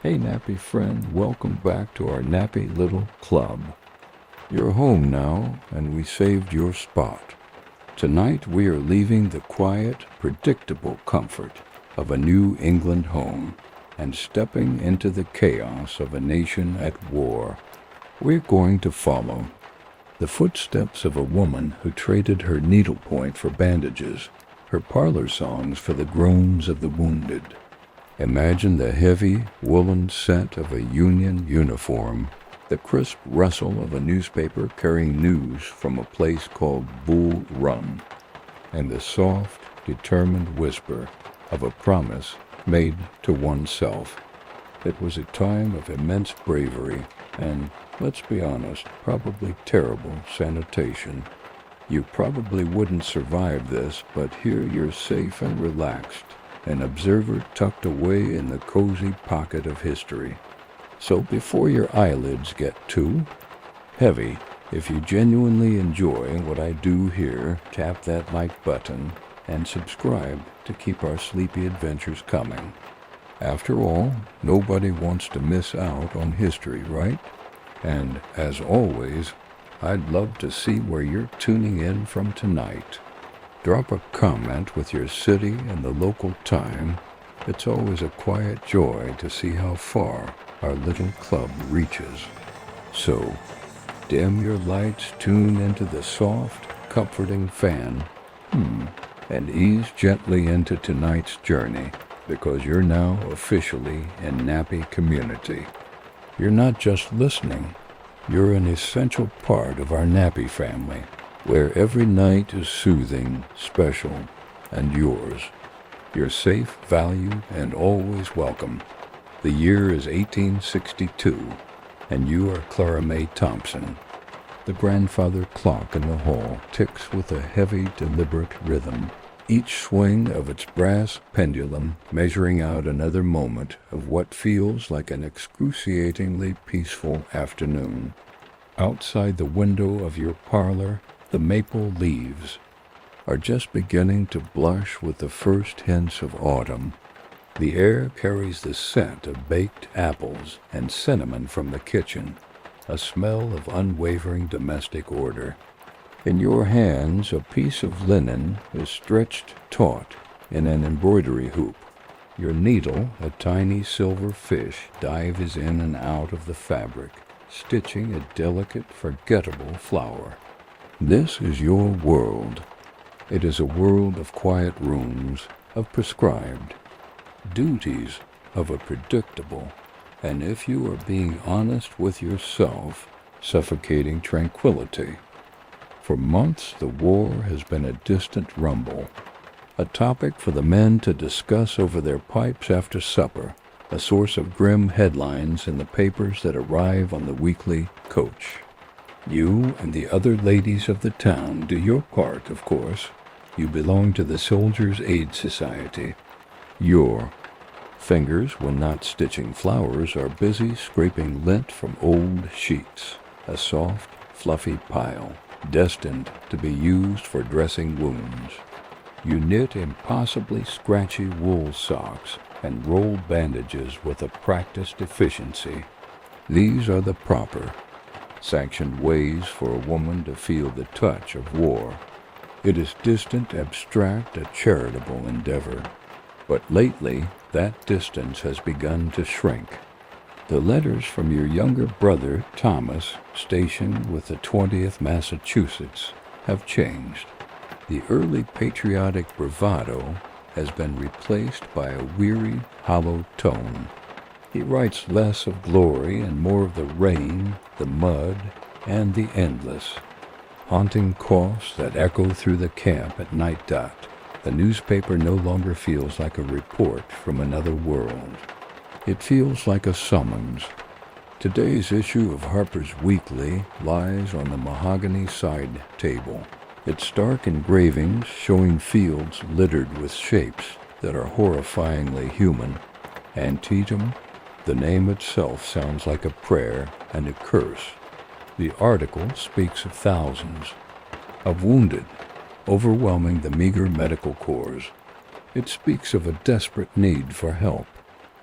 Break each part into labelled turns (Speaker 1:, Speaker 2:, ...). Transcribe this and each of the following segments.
Speaker 1: Hey nappy friend, welcome back to our nappy little club. You're home now, and we saved your spot. Tonight we are leaving the quiet, predictable comfort of a New England home and stepping into the chaos of a nation at war. We're going to follow the footsteps of a woman who traded her needlepoint for bandages, her parlor songs for the groans of the wounded. Imagine the heavy, woolen scent of a Union uniform, the crisp rustle of a newspaper carrying news from a place called Bull Run, and the soft, determined whisper of a promise made to oneself. It was a time of immense bravery and, let's be honest, probably terrible sanitation. You probably wouldn't survive this, but here you're safe and relaxed, an observer tucked away in the cozy pocket of history. So before your eyelids get too heavy, if you genuinely enjoy what I do here, tap that like button and subscribe to keep our sleepy adventures coming. After all, nobody wants to miss out on history, right? And as always, I'd love to see where you're tuning in from tonight. Drop a comment with your city and the local time. It's always a quiet joy to see how far our little club reaches. So, dim your lights, tune into the soft, comforting fan, and ease gently into tonight's journey, because you're now officially in Nappy Community. You're not just listening, you're an essential part of our Nappy family, where every night is soothing, special, and yours. You're safe, valued, and always welcome. The year is 1862, and you are Clara Mae Thompson. The grandfather clock in the hall ticks with a heavy, deliberate rhythm, each swing of its brass pendulum measuring out another moment of what feels like an excruciatingly peaceful afternoon. Outside the window of your parlor, the maple leaves are just beginning to blush with the first hints of autumn. The air carries the scent of baked apples and cinnamon from the kitchen, a smell of unwavering domestic order. In your hands, a piece of linen is stretched taut in an embroidery hoop. Your needle, a tiny silver fish, dives in and out of the fabric, stitching a delicate, forgettable flower. This is your world. It is a world of quiet rooms, of prescribed duties, of a predictable, and if you are being honest with yourself, suffocating tranquility. For months, the war has been a distant rumble, a topic for the men to discuss over their pipes after supper, a source of grim headlines in the papers that arrive on the weekly coach. You and the other ladies of the town do your part, of course. You belong to the Soldiers' Aid Society. Your fingers, when not stitching flowers, are busy scraping lint from old sheets, a soft, fluffy pile, destined to be used for dressing wounds. You knit impossibly scratchy wool socks and roll bandages with a practiced efficiency. These are the proper, sanctioned ways for a woman to feel the touch of war. It is distant, abstract, a charitable endeavor. But lately, that distance has begun to shrink. The letters from your younger brother, Thomas, stationed with the 20th Massachusetts, have changed. The early patriotic bravado has been replaced by a weary, hollow tone. He writes less of glory and more of the rain, the mud, and the endless. Haunting coughs that echo through the camp at night dot. The newspaper no longer feels like a report from another world. It feels like a summons. Today's issue of Harper's Weekly lies on the mahogany side table, its stark engravings showing fields littered with shapes that are horrifyingly human. Antietam, the name itself sounds like a prayer and a curse. The article speaks of thousands, of wounded, overwhelming the meager medical corps. It speaks of a desperate need for help.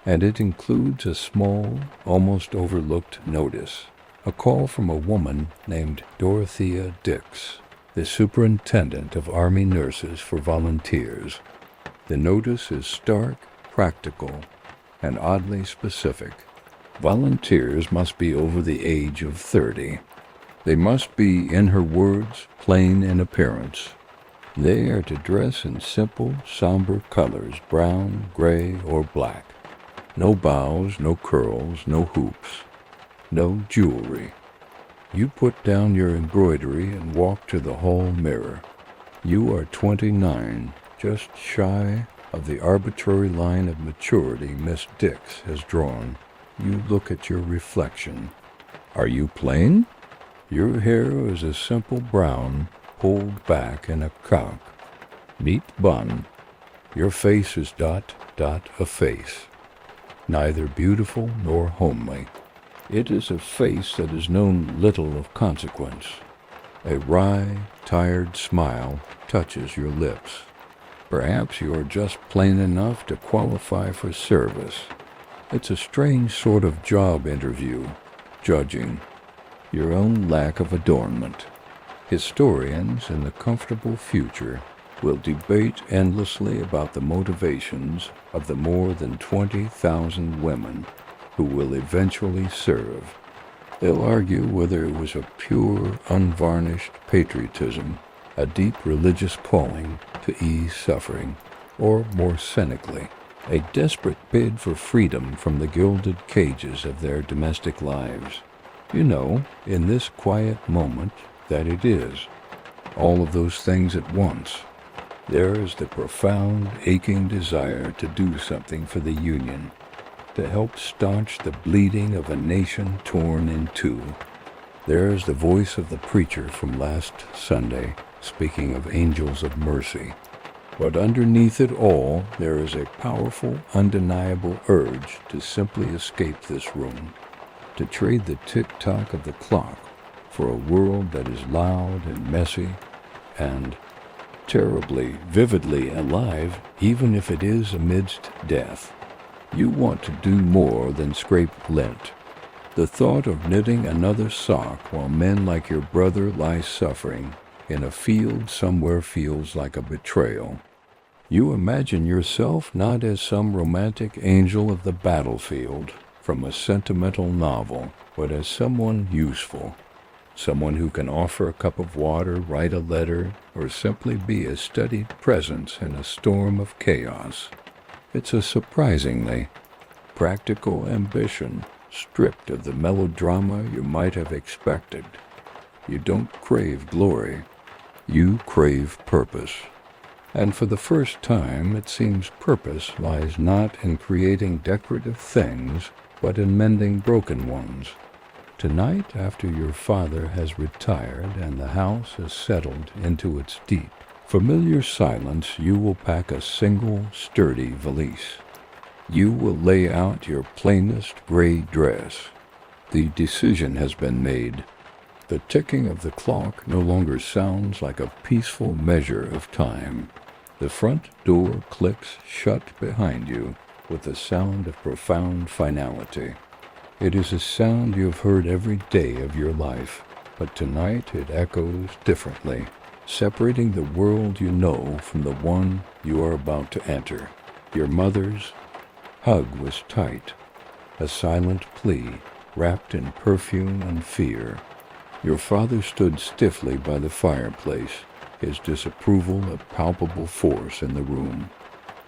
Speaker 1: and it includes a small, almost overlooked notice. A call from a woman named Dorothea Dix, the superintendent of Army nurses for volunteers. The notice is stark, practical, and oddly specific. Volunteers must be over the age of 30. They must be, in her words, plain in appearance. They are to dress in simple, somber colors, brown, gray, or black. No bows, no curls, no hoops, no jewelry. You put down your embroidery and walk to the hall mirror. You are 29, just shy of the arbitrary line of maturity Miss Dix has drawn. You look at your reflection. Are you plain? Your hair is a simple brown, pulled back in a cock. Neat bun. Your face is ... a face. Neither beautiful nor homely. It is a face that has known little of consequence. A wry, tired smile touches your lips. Perhaps you are just plain enough to qualify for service. It's a strange sort of job interview, judging your own lack of adornment. Historians in the comfortable future will debate endlessly about the motivations of the more than 20,000 women who will eventually serve. They'll argue whether it was a pure, unvarnished patriotism, a deep religious calling to ease suffering, or more cynically, a desperate bid for freedom from the gilded cages of their domestic lives. You know, in this quiet moment, that it is. All of those things at once. There is the profound, aching desire to do something for the Union, to help staunch the bleeding of a nation torn in two. There is the voice of the preacher from last Sunday, speaking of angels of mercy. But underneath it all, there is a powerful, undeniable urge to simply escape this room, to trade the tick-tock of the clock for a world that is loud and messy and terribly, vividly alive, even if it is amidst death. You want to do more than scrape lint. The thought of knitting another sock while men like your brother lie suffering in a field somewhere feels like a betrayal. You imagine yourself not as some romantic angel of the battlefield from a sentimental novel, but as someone useful, someone who can offer a cup of water, write a letter, or simply be a studied presence in a storm of chaos. It's a surprisingly practical ambition, stripped of the melodrama you might have expected. You don't crave glory, you crave purpose. And for the first time, it seems purpose lies not in creating decorative things, but in mending broken ones. Tonight, after your father has retired and the house has settled into its deep, familiar silence, you will pack a single, sturdy valise. You will lay out your plainest gray dress. The decision has been made. The ticking of the clock no longer sounds like a peaceful measure of time. The front door clicks shut behind you with a sound of profound finality. It is a sound you have heard every day of your life, but tonight it echoes differently, separating the world you know from the one you are about to enter. Your mother's hug was tight, a silent plea wrapped in perfume and fear. Your father stood stiffly by the fireplace, his disapproval a palpable force in the room.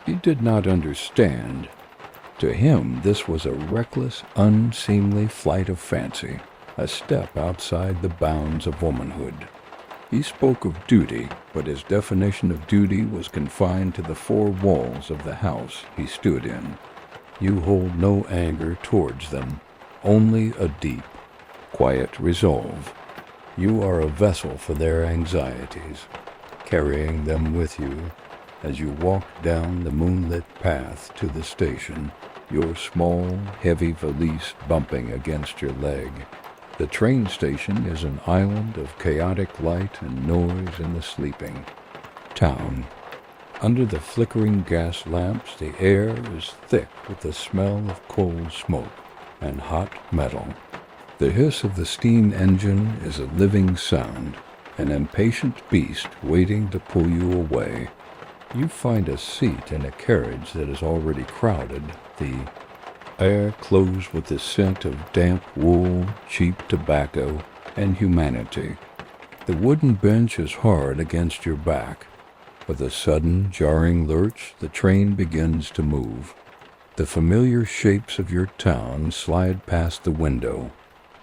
Speaker 1: He did not understand. To him, this was a reckless, unseemly flight of fancy, a step outside the bounds of womanhood. He spoke of duty, but his definition of duty was confined to the four walls of the house he stood in. You hold no anger towards them, only a deep, quiet resolve. You are a vessel for their anxieties, carrying them with you as you walk down the moonlit path to the station, your small, heavy valise bumping against your leg. The train station is an island of chaotic light and noise in the sleeping town. Under the flickering gas lamps, the air is thick with the smell of coal smoke and hot metal. The hiss of the steam engine is a living sound, an impatient beast waiting to pull you away. You find a seat in a carriage that is already crowded, the air clothes with the scent of damp wool, cheap tobacco, and humanity. The wooden bench is hard against your back. With a sudden, jarring lurch, the train begins to move. The familiar shapes of your town slide past the window,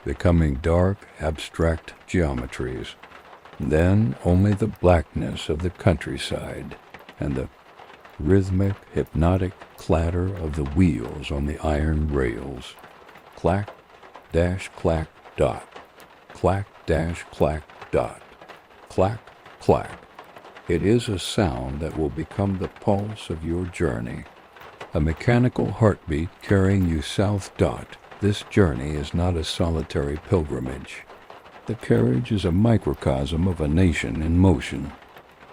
Speaker 1: becoming dark, abstract geometries. Then only the blackness of the countryside and the rhythmic, hypnotic clatter of the wheels on the iron rails. Clack, dash, clack, dot. Clack, dash, clack, dot. Clack, clack. It is a sound that will become the pulse of your journey. A mechanical heartbeat carrying you south. This journey is not a solitary pilgrimage. The carriage is a microcosm of a nation in motion.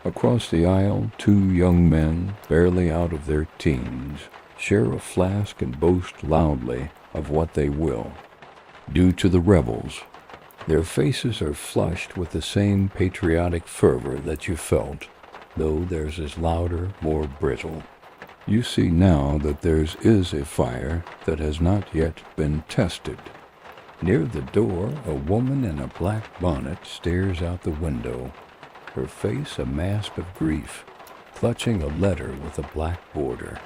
Speaker 1: Across the aisle, two young men, barely out of their teens, share a flask and boast loudly of what they will. Due to the rebels, their faces are flushed with the same patriotic fervor that you felt, though theirs is louder, more brittle. You see now that theirs is a fire that has not yet been tested. Near the door, a woman in a black bonnet stares out the window, her face a mask of grief, clutching a letter with a black border.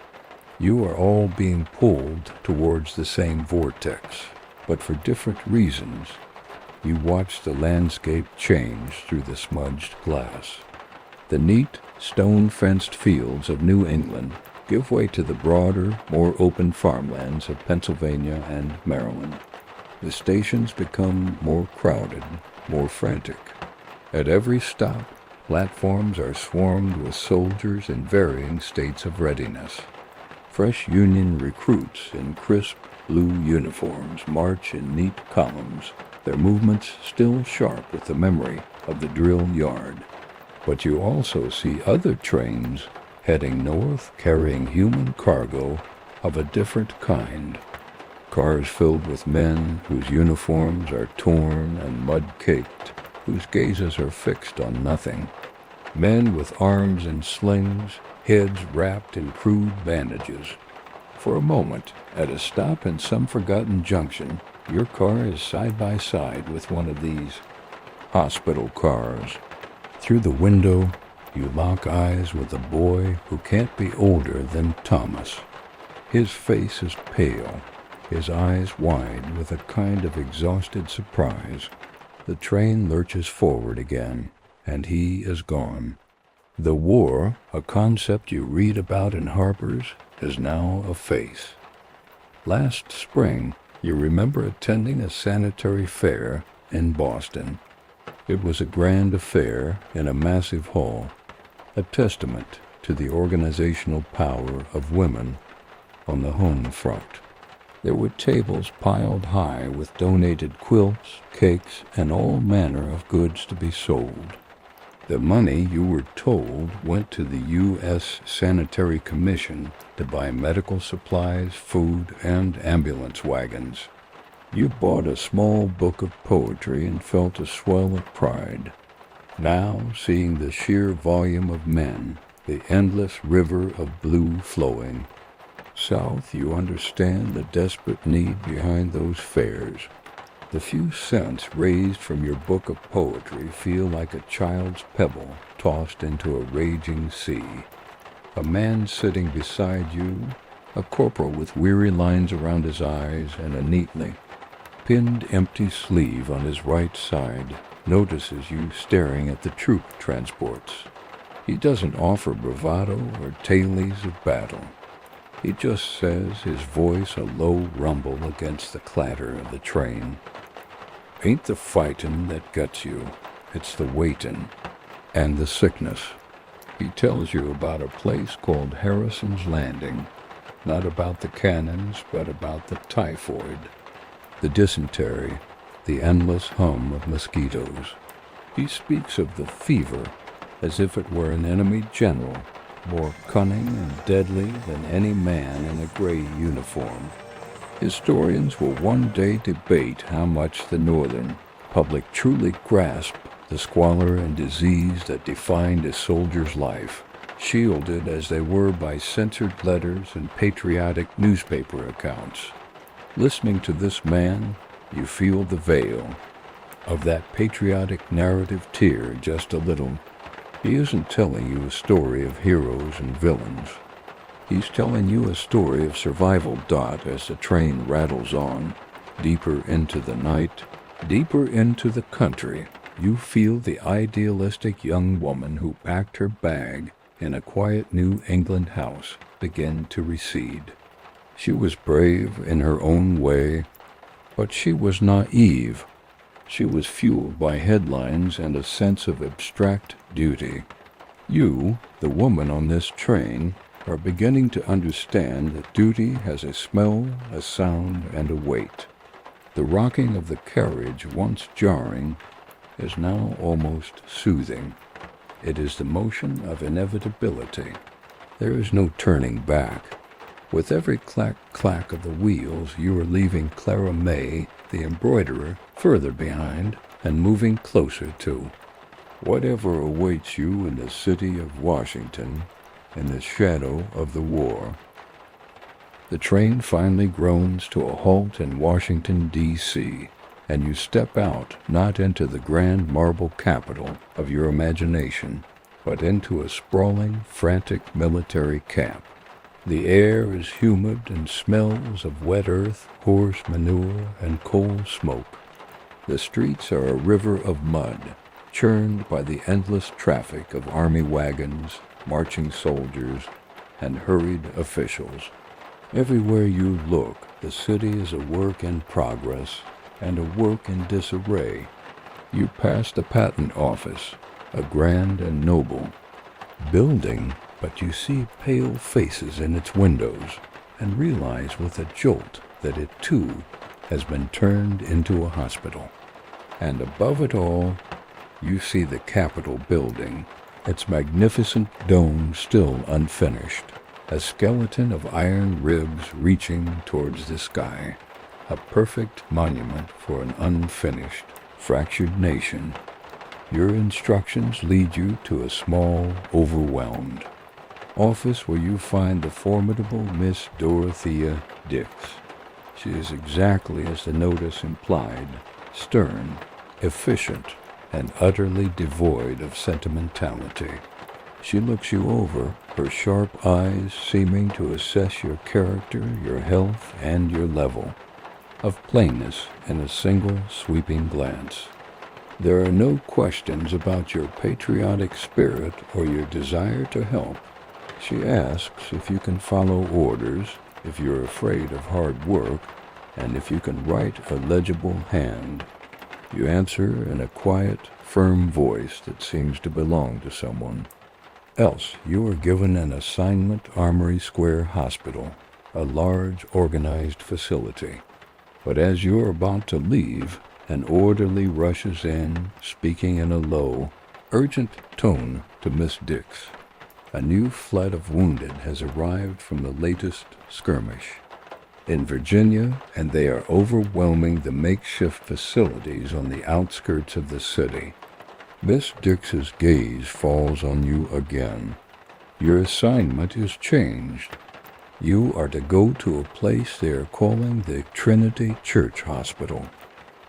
Speaker 1: You are all being pulled towards the same vortex, but for different reasons. You watch the landscape change through the smudged glass. The neat, stone-fenced fields of New England give way to the broader, more open farmlands of Pennsylvania and Maryland. The stations become more crowded, more frantic. At every stop, platforms are swarmed with soldiers in varying states of readiness. Fresh Union recruits in crisp blue uniforms march in neat columns, their movements still sharp with the memory of the drill yard. But you also see other trains heading north carrying human cargo of a different kind. Cars filled with men whose uniforms are torn and mud-caked, whose gazes are fixed on nothing. Men with arms in slings, heads wrapped in crude bandages. For a moment, at a stop in some forgotten junction, your car is side by side with one of these hospital cars. Through the window, you lock eyes with a boy who can't be older than Thomas. His face is pale, his eyes wide with a kind of exhausted surprise. The train lurches forward again, and he is gone. The war, a concept you read about in harbors, is now a face. Last spring, you remember attending a sanitary fair in Boston. It was a grand affair in a massive hall, a testament to the organizational power of women on the home front. There were tables piled high with donated quilts, cakes, and all manner of goods to be sold. The money, you were told, went to the U.S. Sanitary Commission to buy medical supplies, food, and ambulance wagons. You bought a small book of poetry and felt a swell of pride. Now, seeing the sheer volume of men, the endless river of blue flowing, south, you understand the desperate need behind those fairs. The few cents raised from your book of poetry feel like a child's pebble tossed into a raging sea. A man sitting beside you, a corporal with weary lines around his eyes and a neatly pinned empty sleeve on his right side, notices you staring at the troop transports. He doesn't offer bravado or tales of battle. He just says, his voice a low rumble against the clatter of the train, "Ain't the fightin' that guts you, it's the waitin' and the sickness." He tells you about a place called Harrison's Landing, not about the cannons, but about the typhoid, the dysentery, the endless hum of mosquitoes. He speaks of the fever as if it were an enemy general more cunning and deadly than any man in a gray uniform. Historians will one day debate how much the Northern public truly grasped the squalor and disease that defined a soldier's life, shielded as they were by censored letters and patriotic newspaper accounts. Listening to this man, you feel the veil of that patriotic narrative tear just a little. He isn't telling you a story of heroes and villains. He's telling you a story of survival, as the train rattles on, deeper into the night, deeper into the country. You feel the idealistic young woman who packed her bag in a quiet New England house begin to recede. She was brave in her own way, but she was naive. She was fueled by headlines and a sense of abstract duty. You, the woman on this train, are beginning to understand that duty has a smell, a sound, and a weight. The rocking of the carriage, once jarring, is now almost soothing. It is the motion of inevitability. There is no turning back. With every clack of the wheels, you are leaving Clara May, the embroiderer, further behind and moving closer to whatever awaits you in the city of Washington in the shadow of the war. The train finally groans to a halt in Washington, D.C., and you step out not into the grand marble capital of your imagination, but into a sprawling, frantic military camp. The air is humid and smells of wet earth, horse manure, and coal smoke. The streets are a river of mud, churned by the endless traffic of army wagons, marching soldiers, and hurried officials. Everywhere you look, the city is a work in progress and a work in disarray. You pass the patent office, a grand and noble building, but you see pale faces in its windows and realize with a jolt that it too has been turned into a hospital. And above it all, you see the Capitol building, its magnificent dome still unfinished, a skeleton of iron ribs reaching towards the sky, a perfect monument for an unfinished, fractured nation. Your instructions lead you to a small, overwhelmed office where you find the formidable Miss Dorothea Dix. She is exactly as the notice implied, stern, efficient, and utterly devoid of sentimentality. She looks you over, her sharp eyes seeming to assess your character, your health, and your level of plainness in a single sweeping glance. There are no questions about your patriotic spirit or your desire to help. She asks if you can follow orders, if you're afraid of hard work, and if you can write a legible hand. You answer in a quiet, firm voice that seems to belong to someone. Else, you are given an assignment Armory Square Hospital, a large, organized facility. But as you're about to leave, an orderly rushes in, speaking in a low, urgent tone to Miss Dix. A new flood of wounded has arrived from the latest skirmish in Virginia, and they are overwhelming the makeshift facilities on the outskirts of the city. Miss Dix's gaze falls on you again. Your assignment is changed. You are to go to a place they are calling the Trinity Church Hospital.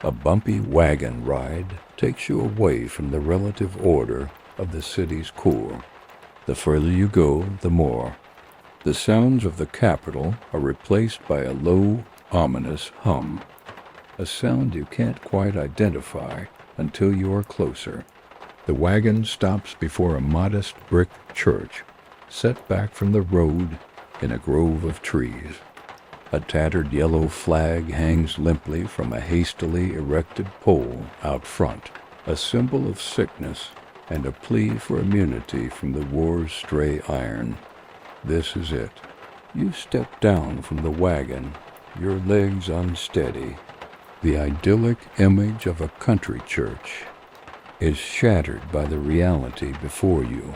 Speaker 1: A bumpy wagon ride takes you away from the relative order of the city's core. The further you go, the more. The sounds of the Capitol are replaced by a low, ominous hum, a sound you can't quite identify until you are closer. The wagon stops before a modest brick church, set back from the road in a grove of trees. A tattered yellow flag hangs limply from a hastily erected pole out front, a symbol of sickness and a plea for immunity from the war's stray iron. This is it. You step down from the wagon, your legs unsteady. The idyllic image of a country church is shattered by the reality before you.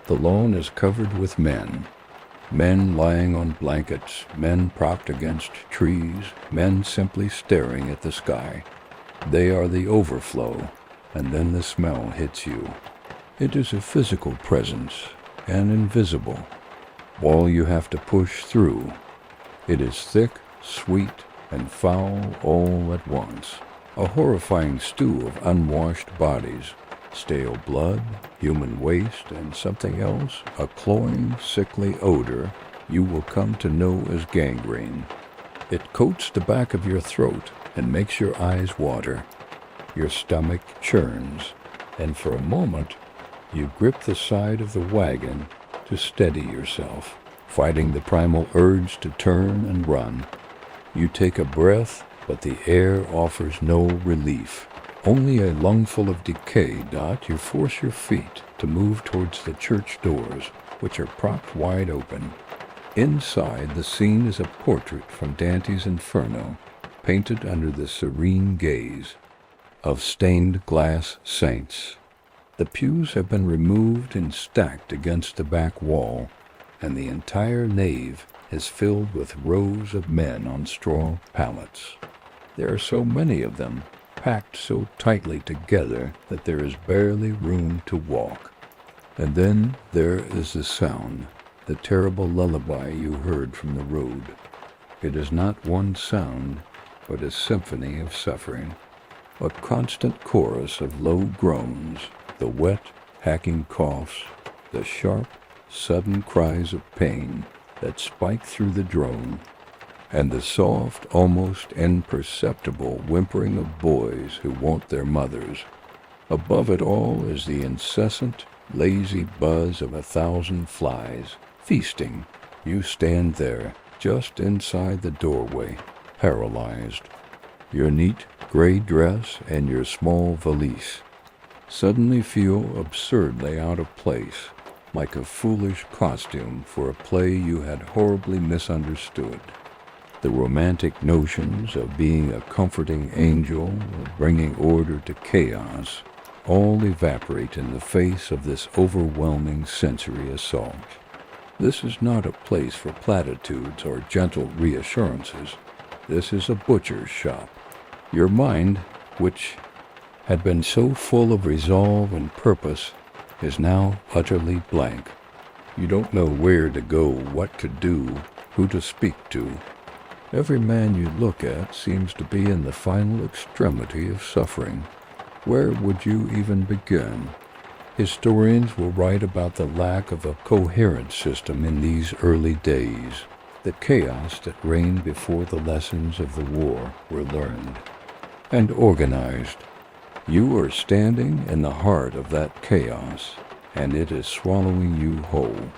Speaker 1: The lawn is covered with men. Men lying on blankets, men propped against trees, men simply staring at the sky. They are the overflow, and then the smell hits you. It is a physical presence, and invisible. Wall you have to push through. It is thick, sweet, and foul all at once. A horrifying stew of unwashed bodies, stale blood, human waste, and something else, a cloying, sickly odor you will come to know as gangrene. It coats the back of your throat and makes your eyes water. Your stomach churns, and for a moment you grip the side of the wagon to steady yourself, fighting the primal urge to turn and run. You take a breath, but the air offers no relief. Only a lungful of decay. You force your feet to move towards the church doors, which are propped wide open. Inside, the scene is a portrait from Dante's Inferno, painted under the serene gaze of stained glass saints. The pews have been removed and stacked against the back wall, and the entire nave is filled with rows of men on straw pallets. There are so many of them, packed so tightly together that there is barely room to walk. And then there is the sound, the terrible lullaby you heard from the road. It is not one sound, but a symphony of suffering, a constant chorus of low groans, the wet, hacking coughs, the sharp, sudden cries of pain that spike through the drone, and the soft, almost imperceptible whimpering of boys who want their mothers. Above it all is the incessant, lazy buzz of 1,000 flies, feasting. You stand there, just inside the doorway, paralyzed. Your neat gray dress and your small valise suddenly feel absurdly out of place, like a foolish costume for a play you had horribly misunderstood. The romantic notions of being a comforting angel, of bringing order to chaos, all evaporate in the face of this overwhelming sensory assault. This is not a place for platitudes or gentle reassurances. This is a butcher's shop. Your mind, which had been so full of resolve and purpose, is now utterly blank. You don't know where to go, what to do, who to speak to. Every man you look at seems to be in the final extremity of suffering. Where would you even begin? Historians will write about the lack of a coherent system in these early days, the chaos that reigned before the lessons of the war were learned and organized. You are standing in the heart of that chaos, and it is swallowing you whole,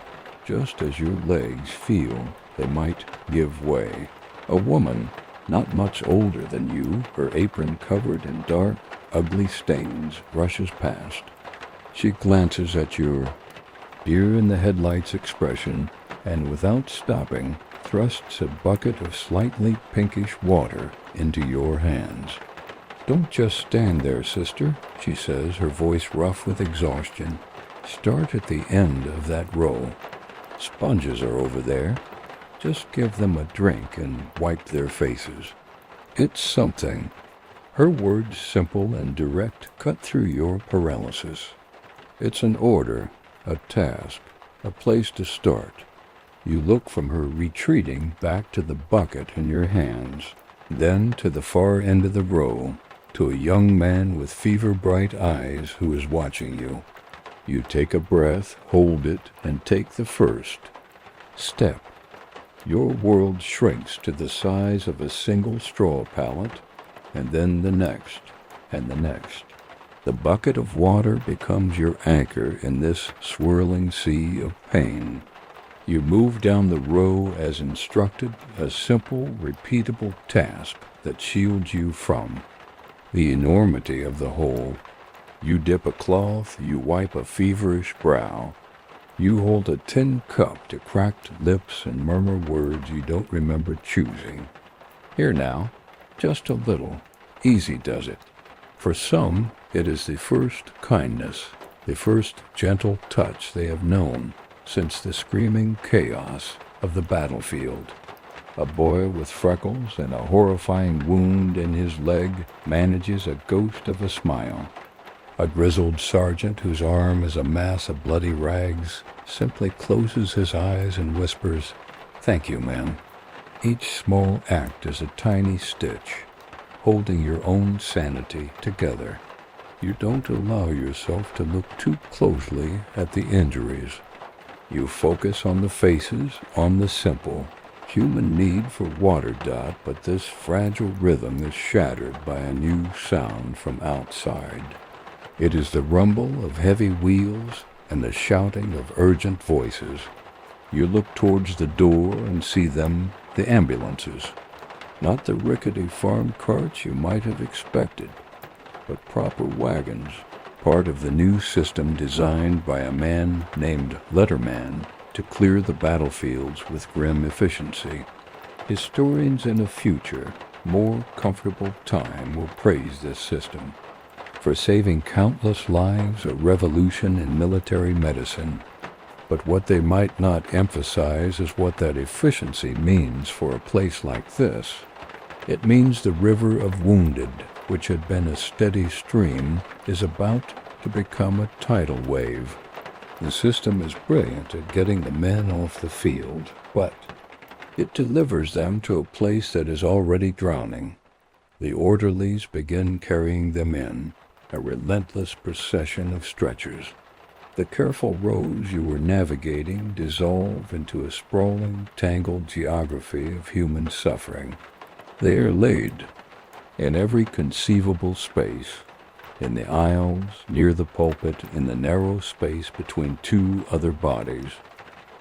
Speaker 1: just as your legs feel they might give way. A woman, not much older than you, her apron covered in dark, ugly stains, rushes past. She glances at your deer-in-the-headlights expression, and without stopping, thrusts a bucket of slightly pinkish water into your hands. "Don't just stand there, sister," she says, her voice rough with exhaustion. "Start at the end of that row. Sponges are over there. Just give them a drink and wipe their faces." It's something. Her words, simple and direct, cut through your paralysis. It's an order, a task, a place to start. You look from her retreating back to the bucket in your hands, then to the far end of the row, to a young man with fever-bright eyes who is watching you. You take a breath, hold it, and take the first step. Your world shrinks to the size of a single straw pallet, and then the next, and the next. The bucket of water becomes your anchor in this swirling sea of pain. You move down the row as instructed, a simple, repeatable task that shields you from the enormity of the whole. You dip a cloth, you wipe a feverish brow. You hold a tin cup to cracked lips and murmur words you don't remember choosing. Here now, just a little. Easy does it. For some, it is the first kindness. the first gentle touch they have known since the screaming chaos of the battlefield. A boy with freckles and a horrifying wound in his leg manages a ghost of a smile. A grizzled sergeant whose arm is a mass of bloody rags simply closes his eyes and whispers, "Thank you, ma'am." Each small act is a tiny stitch, holding your own sanity together. You don't allow yourself to look too closely at the injuries. You focus on the faces, on the simple human need for water. But this fragile rhythm is shattered by a new sound from outside. It is the rumble of heavy wheels and the shouting of urgent voices. You look towards the door and see them, the ambulances. Not the rickety farm carts you might have expected, but proper wagons, part of the new system designed by a man named Letterman to clear the battlefields with grim efficiency. Historians in a future, more comfortable time will praise this system for saving countless lives, a revolution in military medicine. But what they might not emphasize is what that efficiency means for a place like this. It means the river of wounded, which had been a steady stream, is about to become a tidal wave. The system is brilliant at getting the men off the field, but it delivers them to a place that is already drowning. The orderlies begin carrying them in, a relentless procession of stretchers. The careful rows you were navigating dissolve into a sprawling, tangled geography of human suffering. They are laid in every conceivable space, in the aisles, near the pulpit, in the narrow space between two other bodies.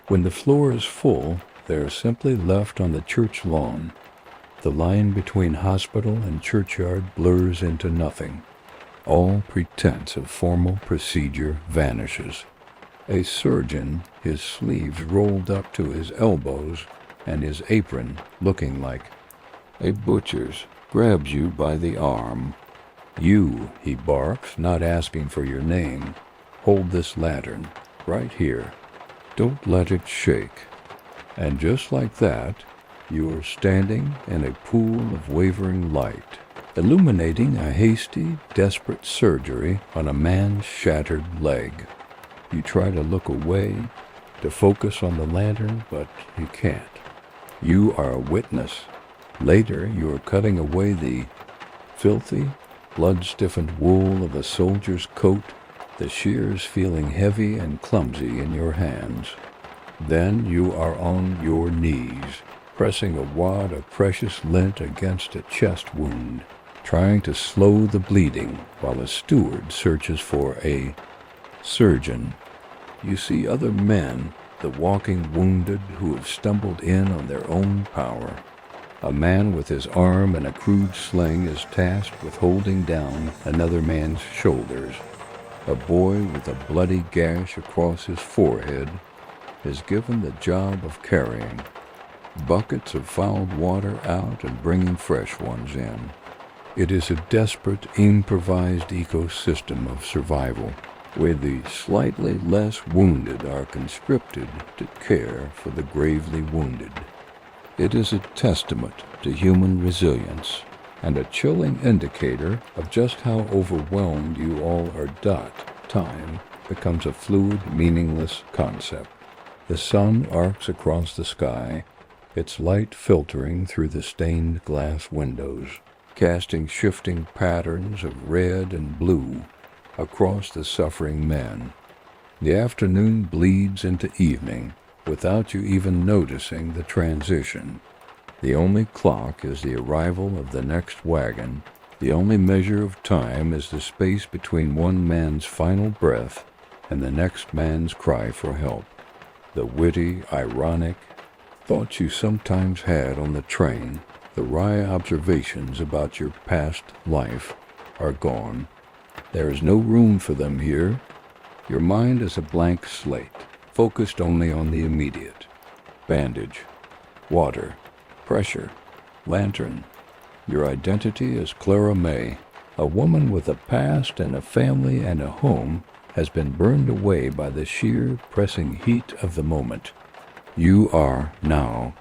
Speaker 1: When the floor is full, they are simply left on the church lawn. The line between hospital and churchyard blurs into nothing. All pretense of formal procedure vanishes. A surgeon, his sleeves rolled up to his elbows and his apron looking like a butcher's, grabs you by the arm. "You," he barks, not asking for your name, "hold this lantern, right here. Don't let it shake." And just like that, you are standing in a pool of wavering light, illuminating a hasty, desperate surgery on a man's shattered leg. You try to look away, to focus on the lantern, but you can't. You are a witness. Later, you are cutting away the filthy, blood-stiffened wool of a soldier's coat, the shears feeling heavy and clumsy in your hands. Then you are on your knees, pressing a wad of precious lint against a chest wound, trying to slow the bleeding while a steward searches for a surgeon. You see other men, the walking wounded who have stumbled in on their own power. A man with his arm in a crude sling is tasked with holding down another man's shoulders. A boy with a bloody gash across his forehead is given the job of carrying buckets of fouled water out and bringing fresh ones in. It is a desperate, improvised ecosystem of survival, where the slightly less wounded are conscripted to care for the gravely wounded. It is a testament to human resilience and a chilling indicator of just how overwhelmed you all are. Time becomes a fluid, meaningless concept. The sun arcs across the sky, its light filtering through the stained glass windows, casting shifting patterns of red and blue across the suffering men. The afternoon bleeds into evening without you even noticing the transition. The only clock is the arrival of the next wagon. The only measure of time is the space between one man's final breath and the next man's cry for help. The witty, ironic thoughts you sometimes had on the train, the wry observations about your past life, are gone. There is no room for them here. Your mind is a blank slate, focused only on the immediate. Bandage, water, pressure, lantern. Your identity is Clara May, a woman with a past and a family and a home has been burned away by the sheer pressing heat of the moment. You are now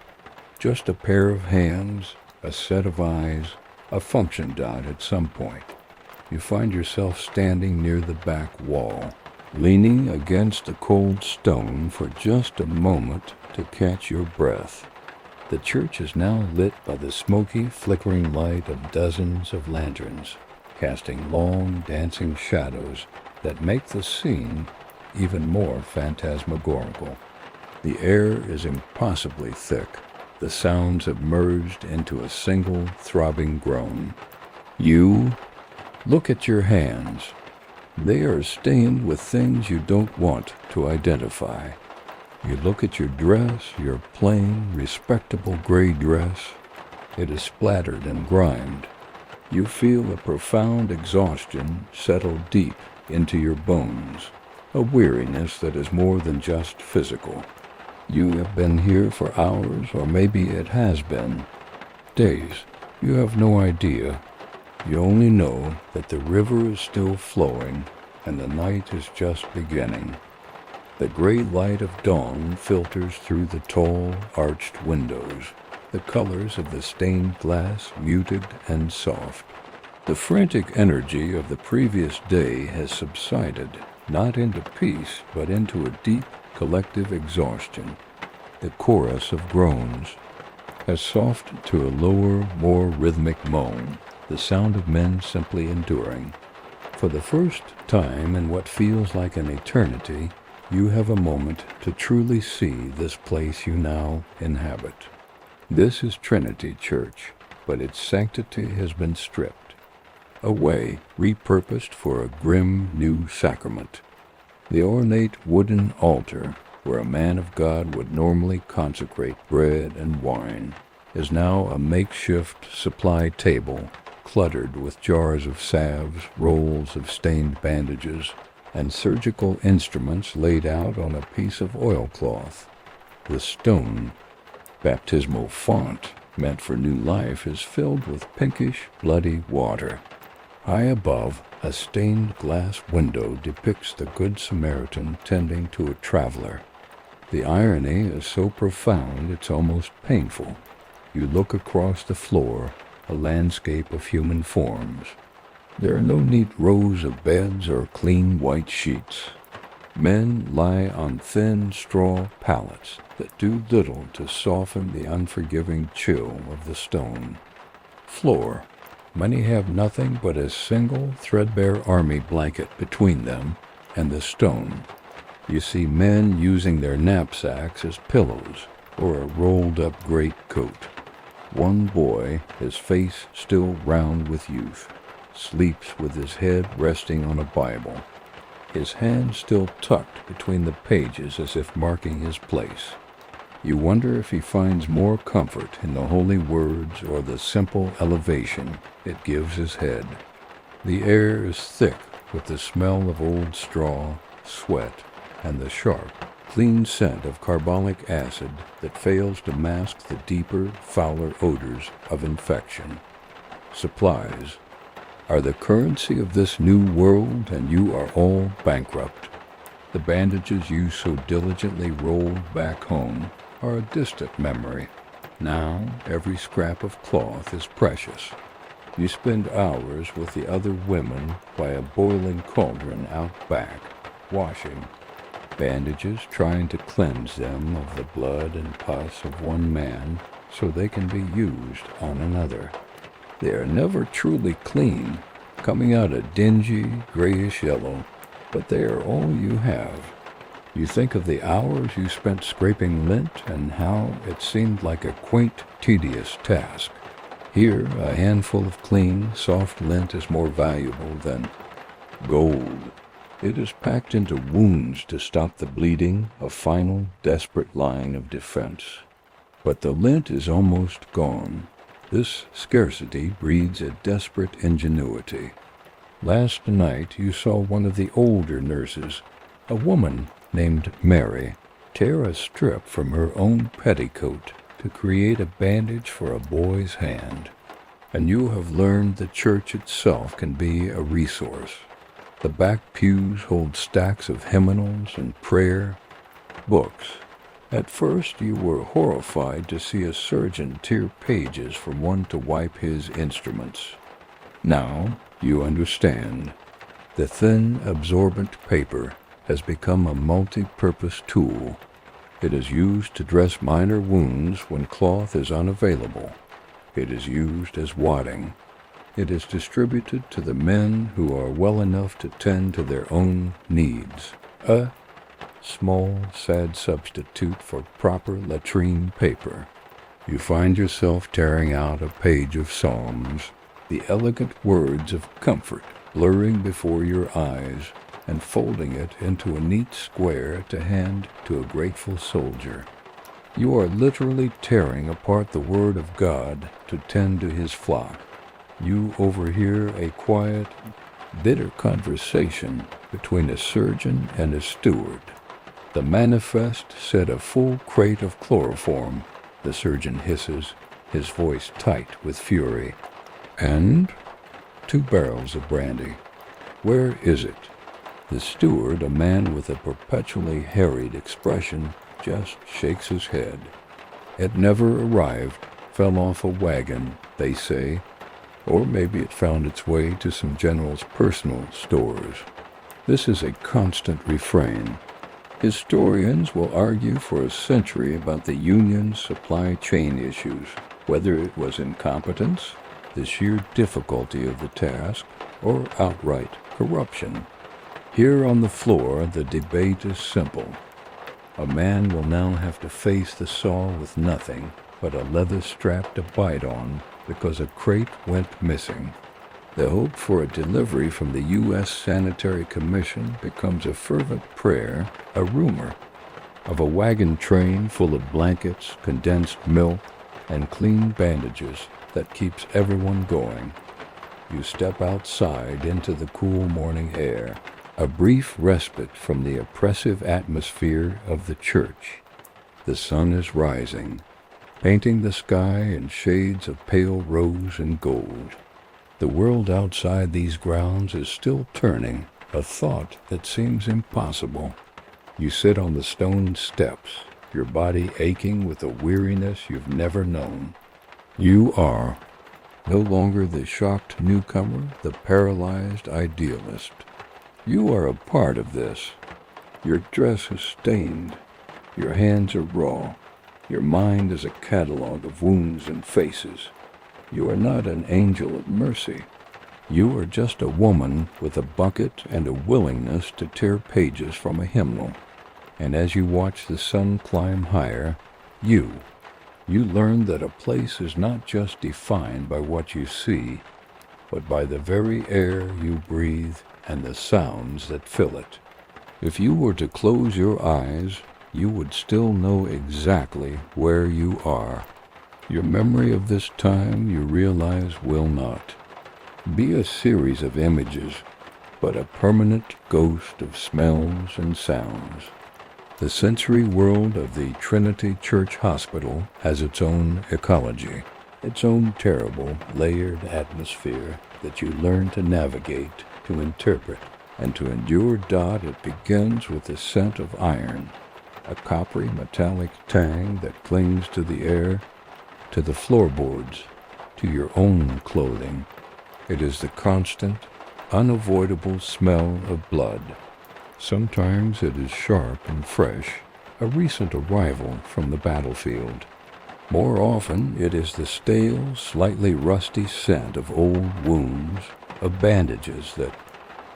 Speaker 1: just a pair of hands, a set of eyes, a function dot at some point. You find yourself standing near the back wall, leaning against a cold stone for just a moment to catch your breath. The church is now lit by the smoky, flickering light of dozens of lanterns, casting long, dancing shadows that make the scene even more phantasmagorical. The air is impossibly thick. The sounds have merged into a single throbbing groan. You look at your hands. They are stained with things you don't want to identify. You look at your dress, your plain, respectable gray dress. It is splattered and grimed. You feel a profound exhaustion settle deep into your bones, a weariness that is more than just physical. You have been here for hours, or maybe it has been days. You have no idea. You only know that the river is still flowing and the night is just beginning. The gray light of dawn filters through the tall, arched windows, the colors of the stained glass muted and soft. The frantic energy of the previous day has subsided, not into peace, but into a deep, collective exhaustion. The chorus of groans has softened to a lower, more rhythmic moan, the sound of men simply enduring. For the first time in what feels like an eternity, you have a moment to truly see this place you now inhabit. This is Trinity Church, but its sanctity has been stripped away, repurposed for a grim new sacrament. The ornate wooden altar, where a man of God would normally consecrate bread and wine, is now a makeshift supply table, cluttered with jars of salves, rolls of stained bandages, and surgical instruments laid out on a piece of oilcloth. The stone, baptismal font meant for new life, is filled with pinkish, bloody water. High above, a stained glass window depicts the Good Samaritan tending to a traveler. The irony is so profound it's almost painful. You look across the floor, a landscape of human forms. There are no neat rows of beds or clean white sheets. Men lie on thin straw pallets that do little to soften the unforgiving chill of the stone floor. Many have nothing but a single threadbare army blanket between them and the stone. You see men using their knapsacks as pillows or a rolled-up greatcoat. One boy, his face still round with youth, sleeps with his head resting on a Bible, his hand still tucked between the pages as if marking his place. You wonder if he finds more comfort in the holy words or the simple elevation it gives his head. The air is thick with the smell of old straw, sweat, and the sharp, clean scent of carbolic acid that fails to mask the deeper, fouler odors of infection. Supplies are the currency of this new world, and you are all bankrupt. The bandages you so diligently rolled back home are a distant memory. Now every scrap of cloth is precious. You spend hours with the other women by a boiling cauldron out back, washing bandages, trying to cleanse them of the blood and pus of one man so they can be used on another. They are never truly clean, coming out a dingy, grayish yellow, but they are all you have. You think of the hours you spent scraping lint and how it seemed like a quaint, tedious task. Here, a handful of clean, soft lint is more valuable than gold. It is packed into wounds to stop the bleeding, a final, desperate line of defense. But the lint is almost gone. This scarcity breeds a desperate ingenuity. Last night you saw one of the older nurses, a woman named Mary, tear a strip from her own petticoat to create a bandage for a boy's hand. And you have learned the church itself can be a resource. The back pews hold stacks of hymnals and prayer books. At first you were horrified to see a surgeon tear pages from one to wipe his instruments. Now you understand. The thin, absorbent paper has become a multi-purpose tool. It is used to dress minor wounds when cloth is unavailable. It is used as wadding. It is distributed to the men who are well enough to tend to their own needs. A small, sad substitute for proper latrine paper. You find yourself tearing out a page of Psalms, the elegant words of comfort blurring before your eyes, and folding it into a neat square to hand to a grateful soldier. You are literally tearing apart the Word of God to tend to His flock. You overhear a quiet, bitter conversation between a surgeon and a steward. The manifest said a full crate of chloroform, the surgeon hisses, his voice tight with fury. And 2 barrels of brandy. Where is it? The steward, a man with a perpetually harried expression, just shakes his head. It never arrived, fell off a wagon, they say, or maybe it found its way to some general's personal stores. This is a constant refrain. Historians will argue for a century about the Union's supply chain issues, whether it was incompetence, the sheer difficulty of the task, or outright corruption. Here on the floor, the debate is simple. A man will now have to face the saw with nothing but a leather strap to bite on because a crate went missing. The hope for a delivery from the U.S. Sanitary Commission becomes a fervent prayer, a rumor, of a wagon train full of blankets, condensed milk, and clean bandages that keeps everyone going. You step outside into the cool morning air, a brief respite from the oppressive atmosphere of the church. The sun is rising, painting the sky in shades of pale rose and gold. The world outside these grounds is still turning, a thought that seems impossible. You sit on the stone steps, your body aching with a weariness you've never known. You are no longer the shocked newcomer, the paralyzed idealist. You are a part of this. Your dress is stained. Your hands are raw. Your mind is a catalog of wounds and faces. You are not an angel of mercy. You are just a woman with a bucket and a willingness to tear pages from a hymnal. And as you watch the sun climb higher, you learn that a place is not just defined by what you see, but by the very air you breathe and the sounds that fill it. If you were to close your eyes, you would still know exactly where you are. Your memory of this time, you realize, will not be a series of images, but a permanent ghost of smells and sounds. The sensory world of the Trinity Church Hospital has its own ecology, its own terrible, layered atmosphere that you learn to navigate, to interpret, and to endure. It begins with the scent of iron, a coppery metallic tang that clings to the air, to the floorboards, to your own clothing. It is the constant, unavoidable smell of blood. Sometimes it is sharp and fresh, a recent arrival from the battlefield. More often it is the stale, slightly rusty scent of old wounds, of bandages that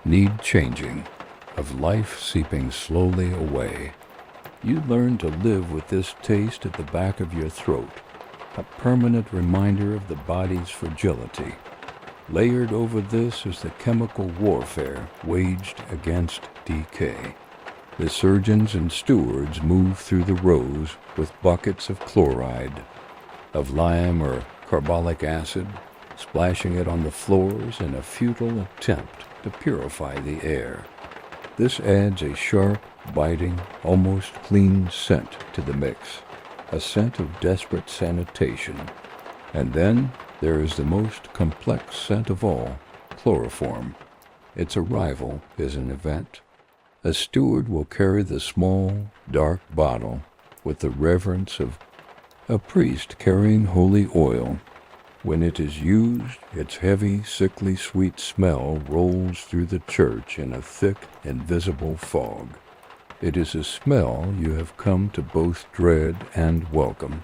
Speaker 1: need changing, of life seeping slowly away. You learn to live with this taste at the back of your throat, a permanent reminder of the body's fragility. Layered over this is the chemical warfare waged against decay. The surgeons and stewards move through the rows with buckets of chloride, of lime or carbolic acid, splashing it on the floors in a futile attempt to purify the air. This adds a sharp, biting, almost clean scent to the mix, a scent of desperate sanitation. And then there is the most complex scent of all, chloroform. Its arrival is an event. A steward will carry the small, dark bottle with the reverence of a priest carrying holy oil. When it is used, its heavy, sickly sweet smell rolls through the church in a thick, invisible fog. It is a smell you have come to both dread and welcome.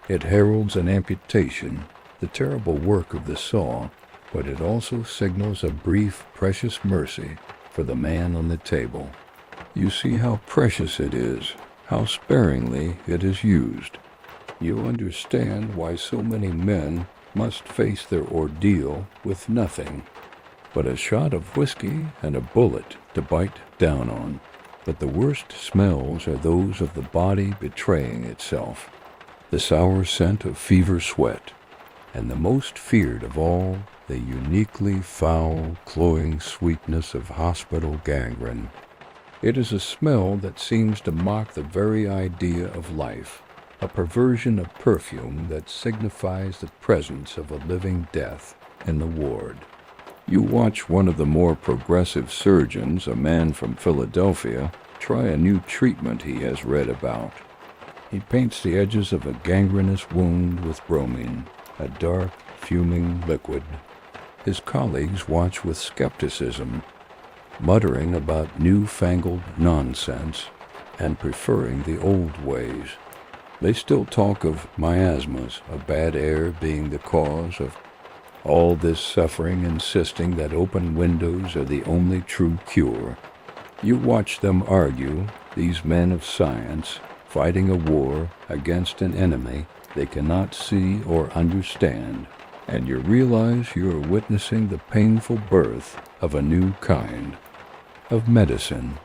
Speaker 1: It heralds an amputation, the terrible work of the saw, but it also signals a brief, precious mercy for the man on the table. You see how precious it is, how sparingly it is used. You understand why so many men must face their ordeal with nothing but a shot of whiskey and a bullet to bite down on. But the worst smells are those of the body betraying itself, the sour scent of fever sweat, and the most feared of all, the uniquely foul, cloying sweetness of hospital gangrene. It is a smell that seems to mock the very idea of life, a perversion of perfume that signifies the presence of a living death in the ward. You watch one of the more progressive surgeons, a man from Philadelphia, try a new treatment he has read about. He paints the edges of a gangrenous wound with bromine, a dark, fuming liquid. His colleagues watch with skepticism, muttering about newfangled nonsense and preferring the old ways. They still talk of miasmas, of bad air being the cause of all this suffering, insisting that open windows are the only true cure. You watch them argue, these men of science, fighting a war against an enemy they cannot see or understand, and you realize you are witnessing the painful birth of a new kind of medicine.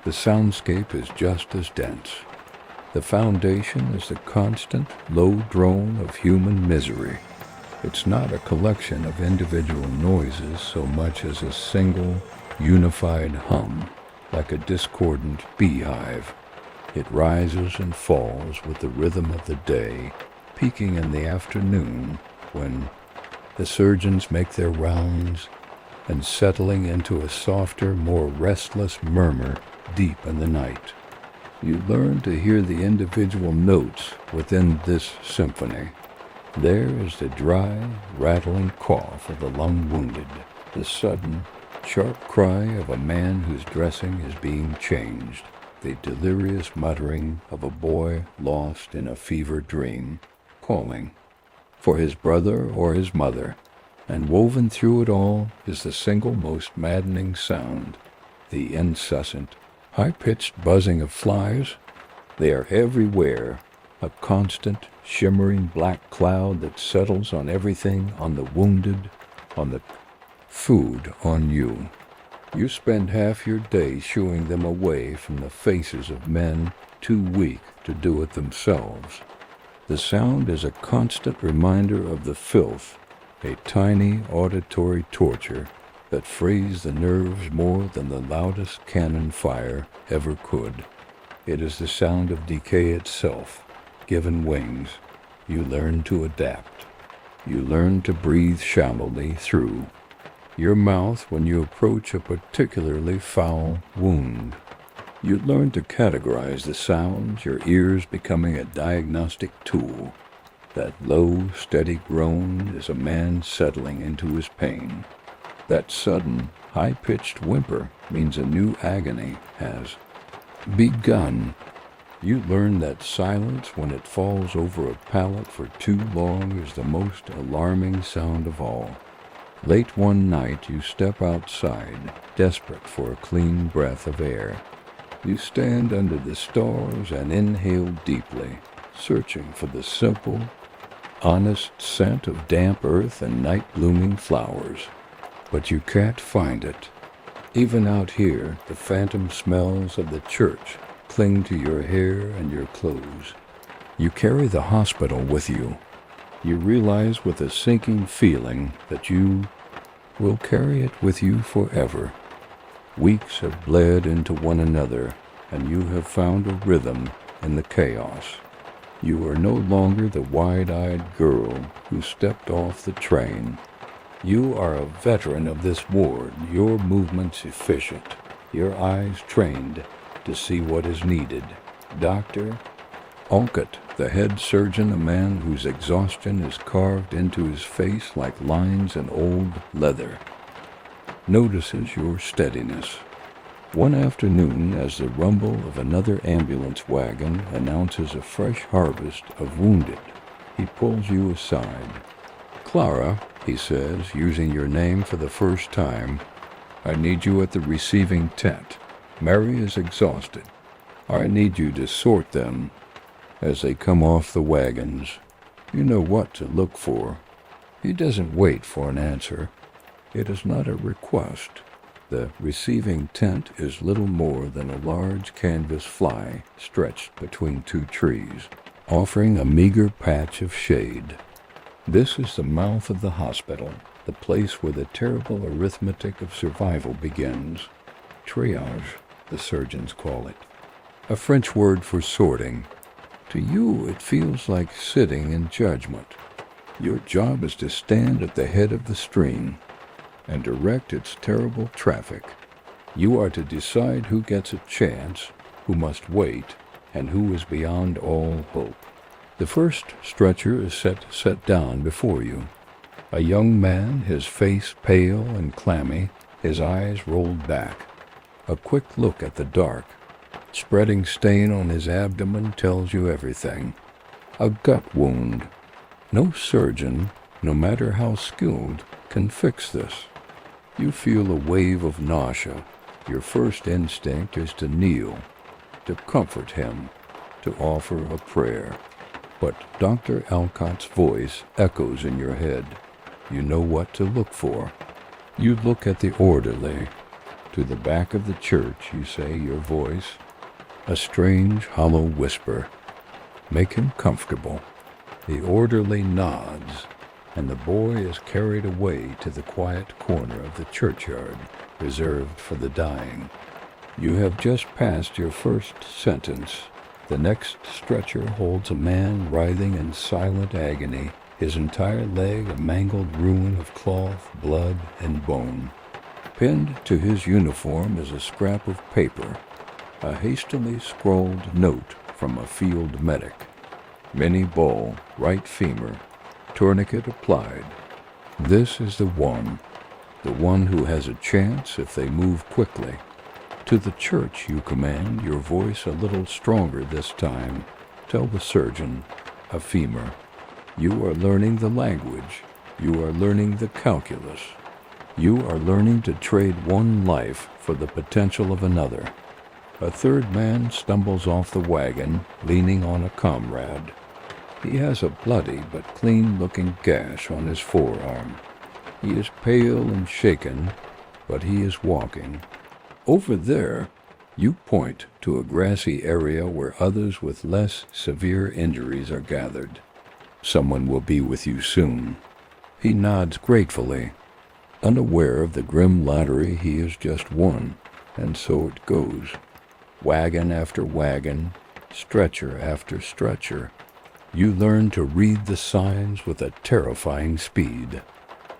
Speaker 1: The soundscape is just as dense. The foundation is the constant, low drone of human misery. It's not a collection of individual noises so much as a single, unified hum, like a discordant beehive. It rises and falls with the rhythm of the day, peaking in the afternoon when the surgeons make their rounds and settling into a softer, more restless murmur deep in the night. You learn to hear the individual notes within this symphony. There is the dry, rattling cough of the lung-wounded, the sudden, sharp cry of a man whose dressing is being changed, the delirious muttering of a boy lost in a fever dream, calling for his brother or his mother, and woven through it all is the single most maddening sound, the incessant, high-pitched buzzing of flies. They are everywhere, a constant, shimmering black cloud that settles on everything, on the wounded, on the food, on you. You spend half your day shooing them away from the faces of men too weak to do it themselves. The sound is a constant reminder of the filth, a tiny auditory torture that frays the nerves more than the loudest cannon fire ever could. It is the sound of decay itself, given wings. You learn to adapt. You learn to breathe shallowly through your mouth when you approach a particularly foul wound. You learn to categorize the sounds, your ears becoming a diagnostic tool. That low, steady groan is a man settling into his pain. That sudden, high-pitched whimper means a new agony has begun. You learn that silence when it falls over a pallet for too long is the most alarming sound of all. Late one night you step outside, desperate for a clean breath of air. You stand under the stars and inhale deeply, searching for the simple, honest scent of damp earth and night-blooming flowers. But you can't find it. Even out here, the phantom smells of the church cling to your hair and your clothes. You carry the hospital with you. You realize with a sinking feeling that you will carry it with you forever. Weeks have bled into one another, and you have found a rhythm in the chaos. You are no longer the wide-eyed girl who stepped off the train. You are a veteran of this ward, your movements efficient, your eyes trained to see what is needed. Dr. Olcott, the head surgeon, a man whose exhaustion is carved into his face like lines in old leather, notices your steadiness. One afternoon, as the rumble of another ambulance wagon announces a fresh harvest of wounded, he pulls you aside. "Clara," he says, using your name for the first time, "I need you at the receiving tent. Mary is exhausted. I need you to sort them as they come off the wagons. You know what to look for." He doesn't wait for an answer. It is not a request. The receiving tent is little more than a large canvas fly stretched between two trees, offering a meager patch of shade. This is the mouth of the hospital, the place where the terrible arithmetic of survival begins. Triage, the surgeons call it, a French word for sorting. To you, it feels like sitting in judgment. Your job is to stand at the head of the stream and direct its terrible traffic. You are to decide who gets a chance, who must wait, and who is beyond all hope. The first stretcher is set down before you. A young man, his face pale and clammy, his eyes rolled back. A quick look at the dark, spreading stain on his abdomen tells you everything. A gut wound. No surgeon, no matter how skilled, can fix this. You feel a wave of nausea. Your first instinct is to kneel, to comfort him, to offer a prayer. But Dr. Alcott's voice echoes in your head. You know what to look for. You look at the orderly. To the back of the church, you say, your voice, a strange, hollow whisper. Make him comfortable. The orderly nods, and the boy is carried away to the quiet corner of the churchyard, reserved for the dying. You have just passed your first sentence. The next stretcher holds a man writhing in silent agony, his entire leg a mangled ruin of cloth, blood, and bone. Pinned to his uniform is a scrap of paper, a hastily scrawled note from a field medic. Mini ball, right femur, tourniquet applied. This is the one who has a chance if they move quickly. To the church you command, your voice a little stronger this time. Tell the surgeon, a femur. You are learning the language. You are learning the calculus. You are learning to trade one life for the potential of another. A third man stumbles off the wagon, leaning on a comrade. He has a bloody but clean-looking gash on his forearm. He is pale and shaken, but he is walking. Over there, you point to a grassy area where others with less severe injuries are gathered. Someone will be with you soon. He nods gratefully, unaware of the grim lottery he has just won, and so it goes. Wagon after wagon, stretcher after stretcher. You learn to read the signs with a terrifying speed.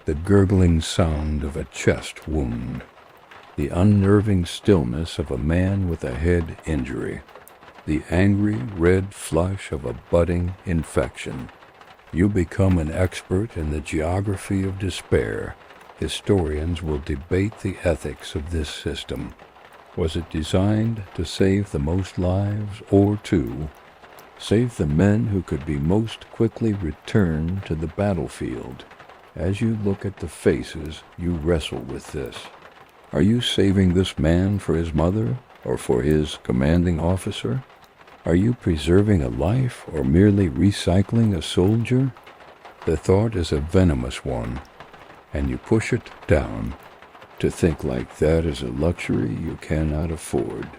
Speaker 1: The gurgling sound of a chest wound. The unnerving stillness of a man with a head injury. The angry red flush of a budding infection. You become an expert in the geography of despair. Historians will debate the ethics of this system. Was it designed to save the most lives, or to save the men who could be most quickly returned to the battlefield? As you look at the faces, you wrestle with this. Are you saving this man for his mother, or for his commanding officer? Are you preserving a life, or merely recycling a soldier? The thought is a venomous one, and you push it down. To think like that is a luxury you cannot afford.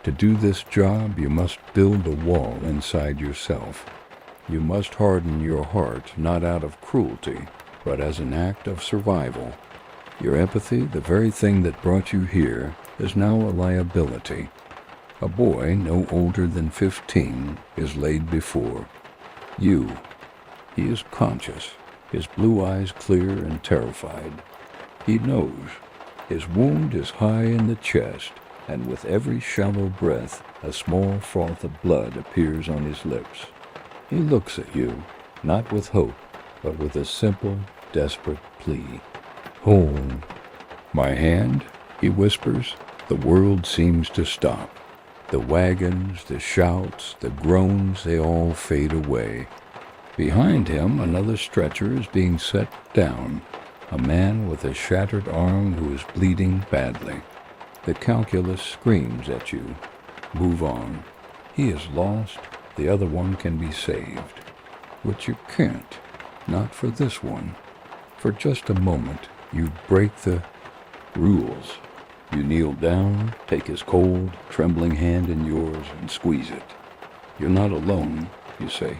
Speaker 1: To do this job, you must build a wall inside yourself. You must harden your heart, not out of cruelty, but as an act of survival. Your empathy, the very thing that brought you here, is now a liability. A boy no older than 15 is laid before you. He is conscious. his blue eyes clear and terrified. He knows. His wound is high in the chest, and with every shallow breath, a small froth of blood appears on his lips. He looks at you, not with hope, but with a simple, desperate plea. "Hold my hand," he whispers. The world seems to stop. The wagons, the shouts, the groans, they all fade away. Behind him, another stretcher is being set down. A man with a shattered arm who is bleeding badly. The calculus screams at you. Move on. He is lost. The other one can be saved. But you can't. Not for this one. For just a moment, you break the rules. You kneel down, take his cold, trembling hand in yours, and squeeze it. "You're not alone," you say.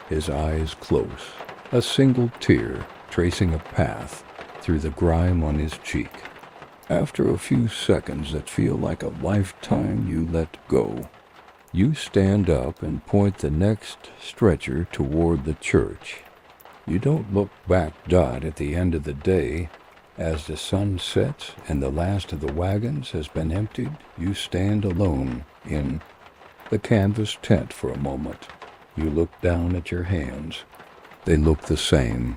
Speaker 1: His eyes close. A single tear tracing a path through the grime on his cheek. After a few seconds that feel like a lifetime, you let go. You stand up and point the next stretcher toward the church. You don't look back. At the end of the day, as the sun sets and the last of the wagons has been emptied, you stand alone in the canvas tent for a moment. You look down at your hands. They look the same.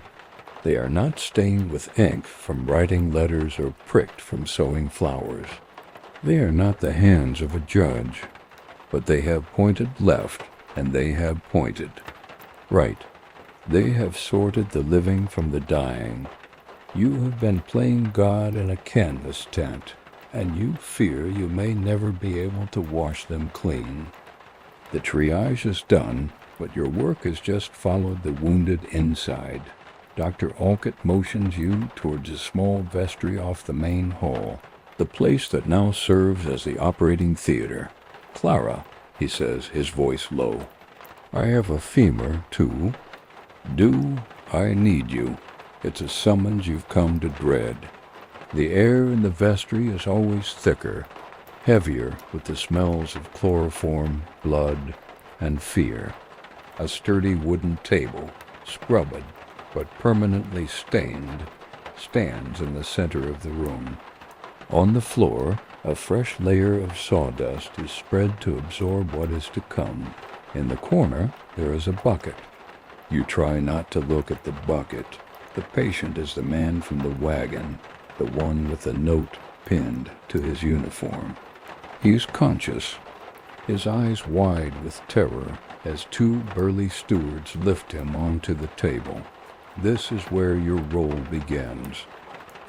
Speaker 1: They are not stained with ink from writing letters or pricked from sewing flowers. They are not the hands of a judge, but they have pointed left and they have pointed right. They have sorted the living from the dying. You have been playing God in a canvas tent, and you fear you may never be able to wash them clean. The triage is done, but your work has just followed the wounded inside. Dr. Alcott motions you towards a small vestry off the main hall, the place that now serves as the operating theater. "Clara," he says, his voice low, "I have a femur, too. I need you. It's a summons you've come to dread. The air in the vestry is always thicker, heavier with the smells of chloroform, blood, and fear. A sturdy wooden table, scrubbed but permanently stained, stands in the center of the room. On the floor, a fresh layer of sawdust is spread to absorb what is to come. In the corner, there is a bucket. You try not to look at the bucket. The patient is the man from the wagon, the one with the note pinned to his uniform. He is conscious, his eyes wide with terror as two burly stewards lift him onto the table. This is where your role begins.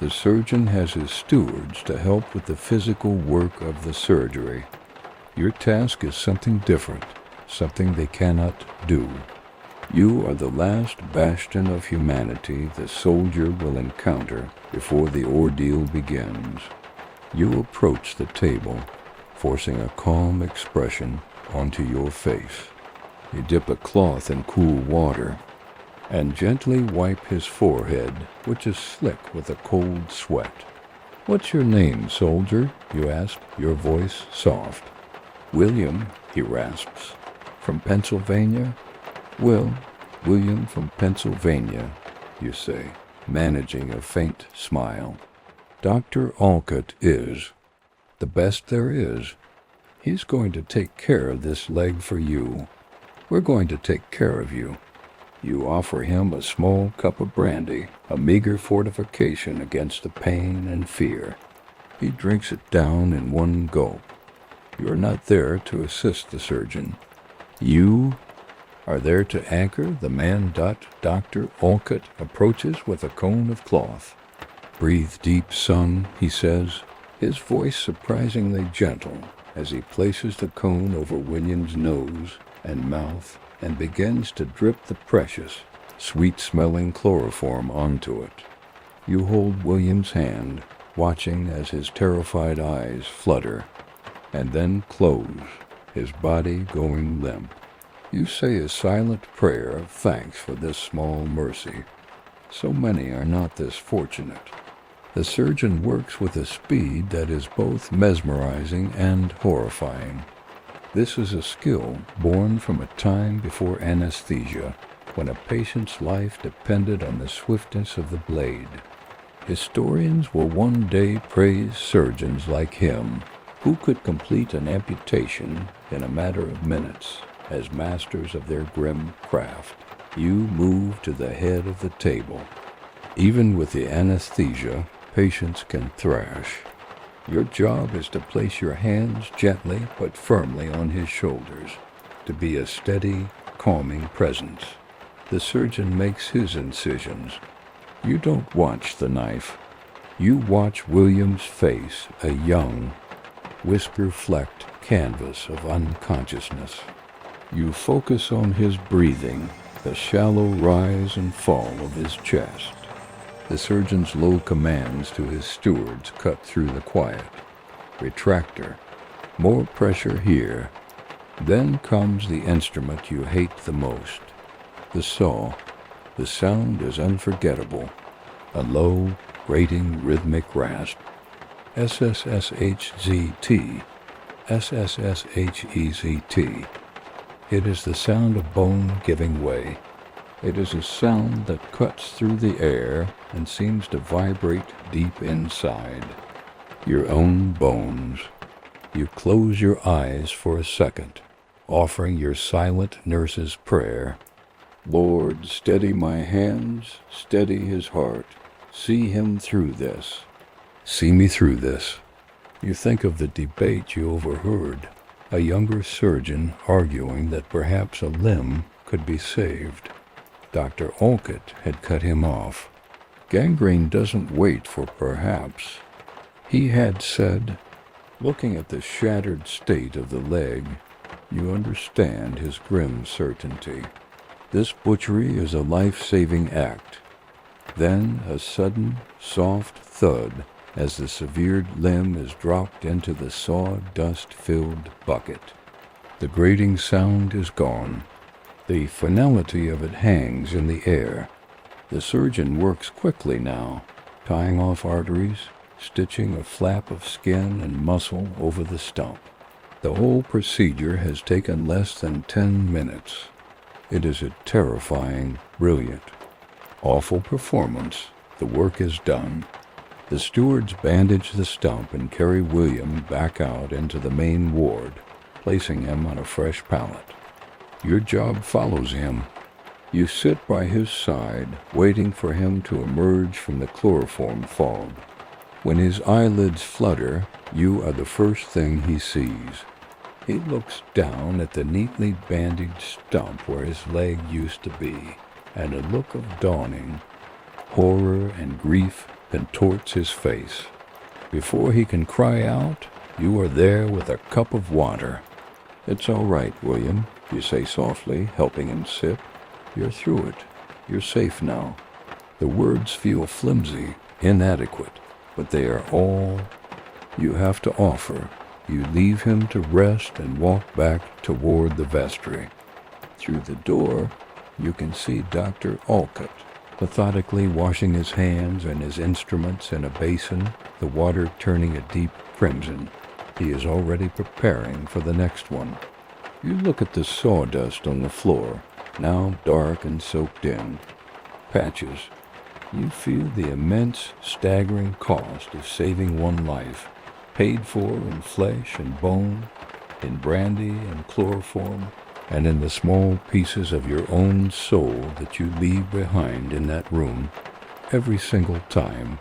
Speaker 1: The surgeon has his stewards to help with the physical work of the surgery. Your task is something different, something they cannot do. You are the last bastion of humanity the soldier will encounter before the ordeal begins. You approach the table, forcing a calm expression onto your face. You dip a cloth in cool water and gently wipe his forehead, which is slick with a cold sweat. "What's your name, soldier?" you ask, your voice soft. "William," he rasps. "From Pennsylvania?" William from Pennsylvania," you say, managing a faint smile. "Dr. Alcott is the best there is. He's going to take care of this leg for you. We're going to take care of you." You offer him a small cup of brandy, a meager fortification against the pain and fear. He drinks it down in one gulp. You are not there to assist the surgeon. You are there to anchor the man. Dr. Alcott approaches with a cone of cloth. "Breathe deep, son," he says, his voice surprisingly gentle as he places the cone over William's nose and mouth and begins to drip the precious, sweet-smelling chloroform onto it. You hold William's hand, watching as his terrified eyes flutter and then close, his body going limp. You say a silent prayer of thanks for this small mercy. So many are not this fortunate. The surgeon works with a speed that is both mesmerizing and horrifying. This is a skill born from a time before anesthesia, when a patient's life depended on the swiftness of the blade. Historians will one day praise surgeons like him, who could complete an amputation in a matter of minutes. As masters of their grim craft, you move to the head of the table. Even with the anesthesia, patients can thrash. Your job is to place your hands gently but firmly on his shoulders, to be a steady, calming presence. The surgeon makes his incisions. You don't watch the knife. You watch William's face, a young, whisker-flecked canvas of unconsciousness. You focus on his breathing, the shallow rise and fall of his chest. The surgeon's low commands to his stewards cut through the quiet. Retractor. More pressure here. Then comes the instrument you hate the most. The saw. The sound is unforgettable. A low, grating, rhythmic rasp. SSSHZT. SSSHEZT. It is the sound of bone giving way. It is a sound that cuts through the air and seems to vibrate deep inside. Your own bones. You close your eyes for a second, offering your silent nurse's prayer. Lord, steady my hands, steady his heart. See him through this. See me through this. You think of the debate you overheard, a younger surgeon arguing that perhaps a limb could be saved. Dr. Olcott had cut him off. Gangrene doesn't wait for perhaps. He had said, looking at the shattered state of the leg, you understand his grim certainty. This butchery is a life-saving act. Then a sudden, soft thud as the severed limb is dropped into the sawdust-filled bucket. The grating sound is gone. The finality of it hangs in the air. The surgeon works quickly now, tying off arteries, stitching a flap of skin and muscle over the stump. The whole procedure has taken less than 10 minutes. It is a terrifying, brilliant, awful performance. The work is done. The stewards bandage the stump and carry William back out into the main ward, placing him on a fresh pallet. Your job follows him. You sit by his side, waiting for him to emerge from the chloroform fog. When his eyelids flutter, you are the first thing he sees. He looks down at the neatly bandaged stump where his leg used to be, and a look of dawning horror and grief contorts his face. Before he can cry out, you are there with a cup of water. It's all right, William, you say softly, helping him sip. You're through it. You're safe now. The words feel flimsy, inadequate, but they are all you have to offer. You leave him to rest and walk back toward the vestry. Through the door, you can see Dr. Olcott, methodically washing his hands and his instruments in a basin, the water turning a deep crimson. He is already preparing for the next one. You look at the sawdust on the floor, now dark and soaked in. Patches. You feel the immense, staggering cost of saving one life, paid for in flesh and bone, in brandy and chloroform, and in the small pieces of your own soul that you leave behind in that room every single time.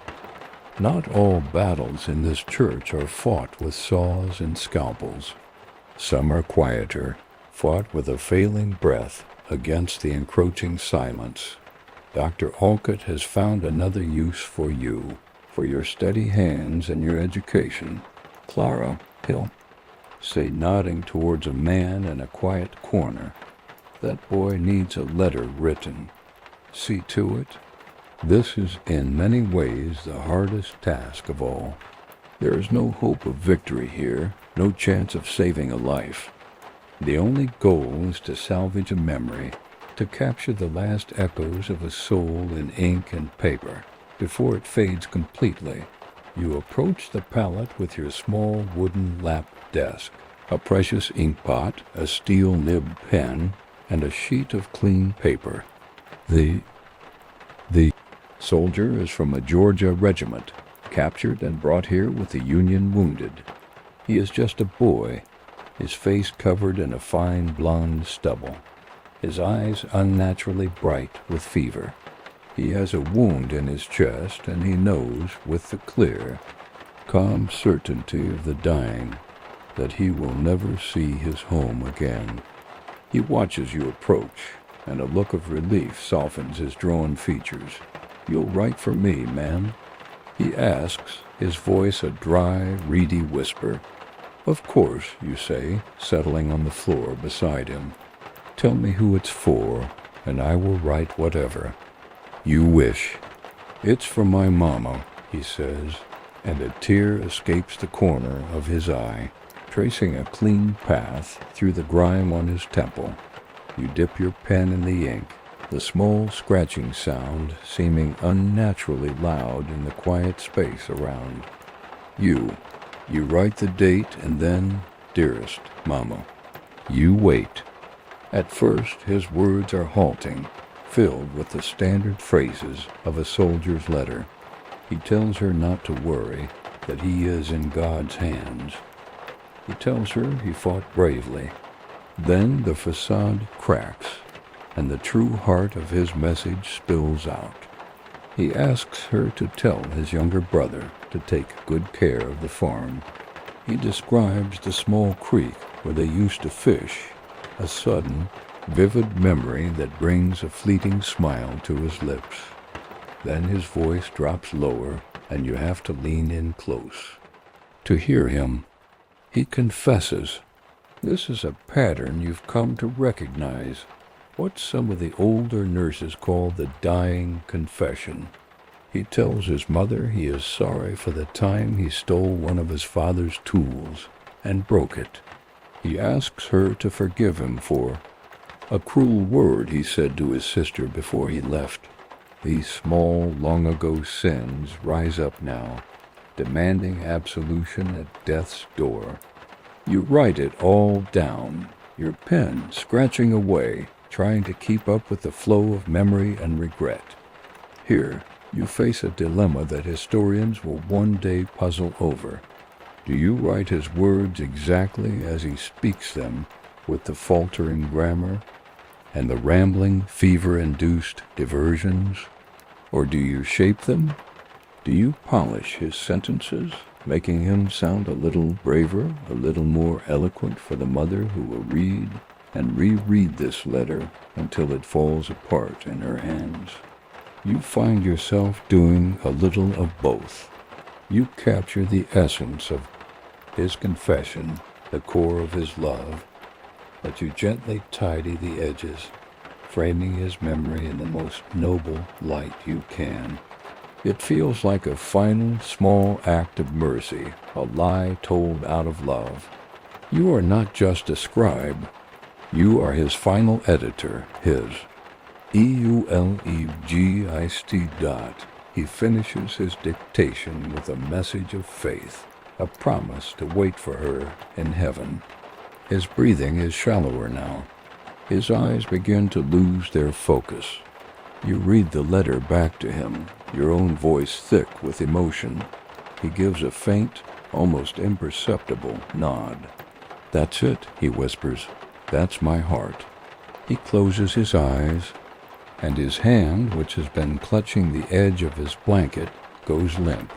Speaker 1: Not all battles in this church are fought with saws and scalpels. Some are quieter, fought with a failing breath against the encroaching silence. Dr. Olcott has found another use for you, for your steady hands and your education. Clara, he'll say, nodding towards a man in a quiet corner. That boy needs a letter written. See to it. This is in many ways the hardest task of all. There is no hope of victory here, no chance of saving a life. The only goal is to salvage a memory, to capture the last echoes of a soul in ink and paper, before it fades completely. You approach the pallet with your small wooden lap desk, a precious inkpot, a steel-nibbed pen, and a sheet of clean paper. The The soldier is from a Georgia regiment, captured and brought here with the Union wounded. He is just a boy, his face covered in a fine blonde stubble, his eyes unnaturally bright with fever. He has a wound in his chest, and he knows, with the clear, calm certainty of the dying, that he will never see his home again. He watches you approach, and a look of relief softens his drawn features. "You'll write for me, man?" He asks, his voice a dry, reedy whisper. "Of course," you say, settling on the floor beside him. "Tell me who it's for, and I will write whatever you wish." "It's for my mama," he says, and a tear escapes the corner of his eye, tracing a clean path through the grime on his temple. You dip your pen in the ink, the small scratching sound seeming unnaturally loud in the quiet space around. You write the date and then, "Dearest Mama." You wait. At first his words are halting, filled with the standard phrases of a soldier's letter. He tells her not to worry, that he is in God's hands. He tells her he fought bravely. Then the facade cracks, and the true heart of his message spills out. He asks her to tell his younger brother to take good care of the farm. He describes the small creek where they used to fish, a sudden, vivid memory that brings a fleeting smile to his lips. Then his voice drops lower, and you have to lean in close to hear him. He confesses. This is a pattern you've come to recognize, what some of the older nurses call the dying confession. He tells his mother he is sorry for the time he stole one of his father's tools and broke it. He asks her to forgive him for a cruel word he said to his sister before he left. These small, long-ago sins rise up now, demanding absolution at death's door. You write it all down, your pen scratching away, trying to keep up with the flow of memory and regret. Here, you face a dilemma that historians will one day puzzle over. Do you write his words exactly as he speaks them, with the faltering grammar and the rambling, fever-induced diversions? Or do you shape them? Do you polish his sentences, making him sound a little braver, a little more eloquent for the mother who will read and reread this letter until it falls apart in her hands? You find yourself doing a little of both. You capture the essence of his confession, the core of his love, but you gently tidy the edges, framing his memory in the most noble light you can. It feels like a final, small act of mercy, a lie told out of love. You are not just a scribe. You are his final editor, his EULEGIST. He finishes his dictation with a message of faith, a promise to wait for her in heaven. His breathing is shallower now. His eyes begin to lose their focus. You read the letter back to him, your own voice thick with emotion. He gives a faint, almost imperceptible nod. "That's it," he whispers. "That's my heart." He closes his eyes, and his hand, which has been clutching the edge of his blanket, goes limp.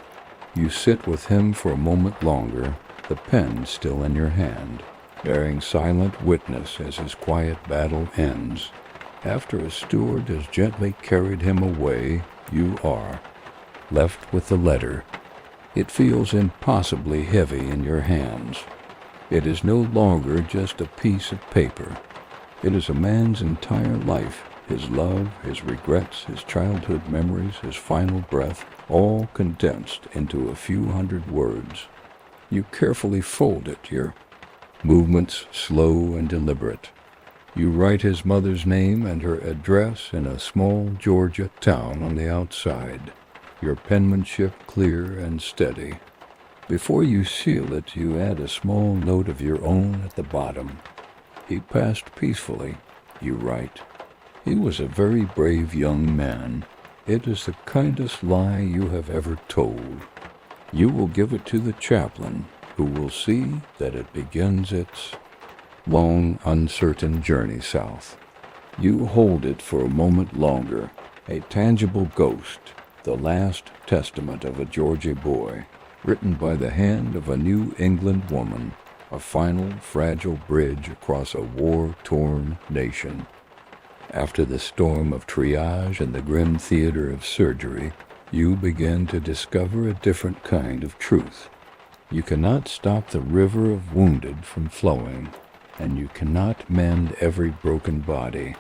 Speaker 1: You sit with him for a moment longer, the pen still in your hand, bearing silent witness as his quiet battle ends. After a steward has gently carried him away, you are left with the letter. It feels impossibly heavy in your hands. It is no longer just a piece of paper. It is a man's entire life, his love, his regrets, his childhood memories, his final breath, all condensed into a few hundred words. You carefully fold it, your movements slow and deliberate. You write his mother's name and her address in a small Georgia town on the outside, your penmanship clear and steady. Before you seal it, you add a small note of your own at the bottom. "He passed peacefully," you write. He was a very brave young man. It is the kindest lie you have ever told. You will give it to the chaplain, who will see that it begins its long, uncertain journey south. You hold it for a moment longer, a tangible ghost, the last testament of a Georgia boy, written by the hand of a New England woman, a final, fragile bridge across a war-torn nation. After the storm of triage and the grim theater of surgery, you begin to discover a different kind of truth. You cannot stop the river of wounded from flowing, and you cannot mend every broken body.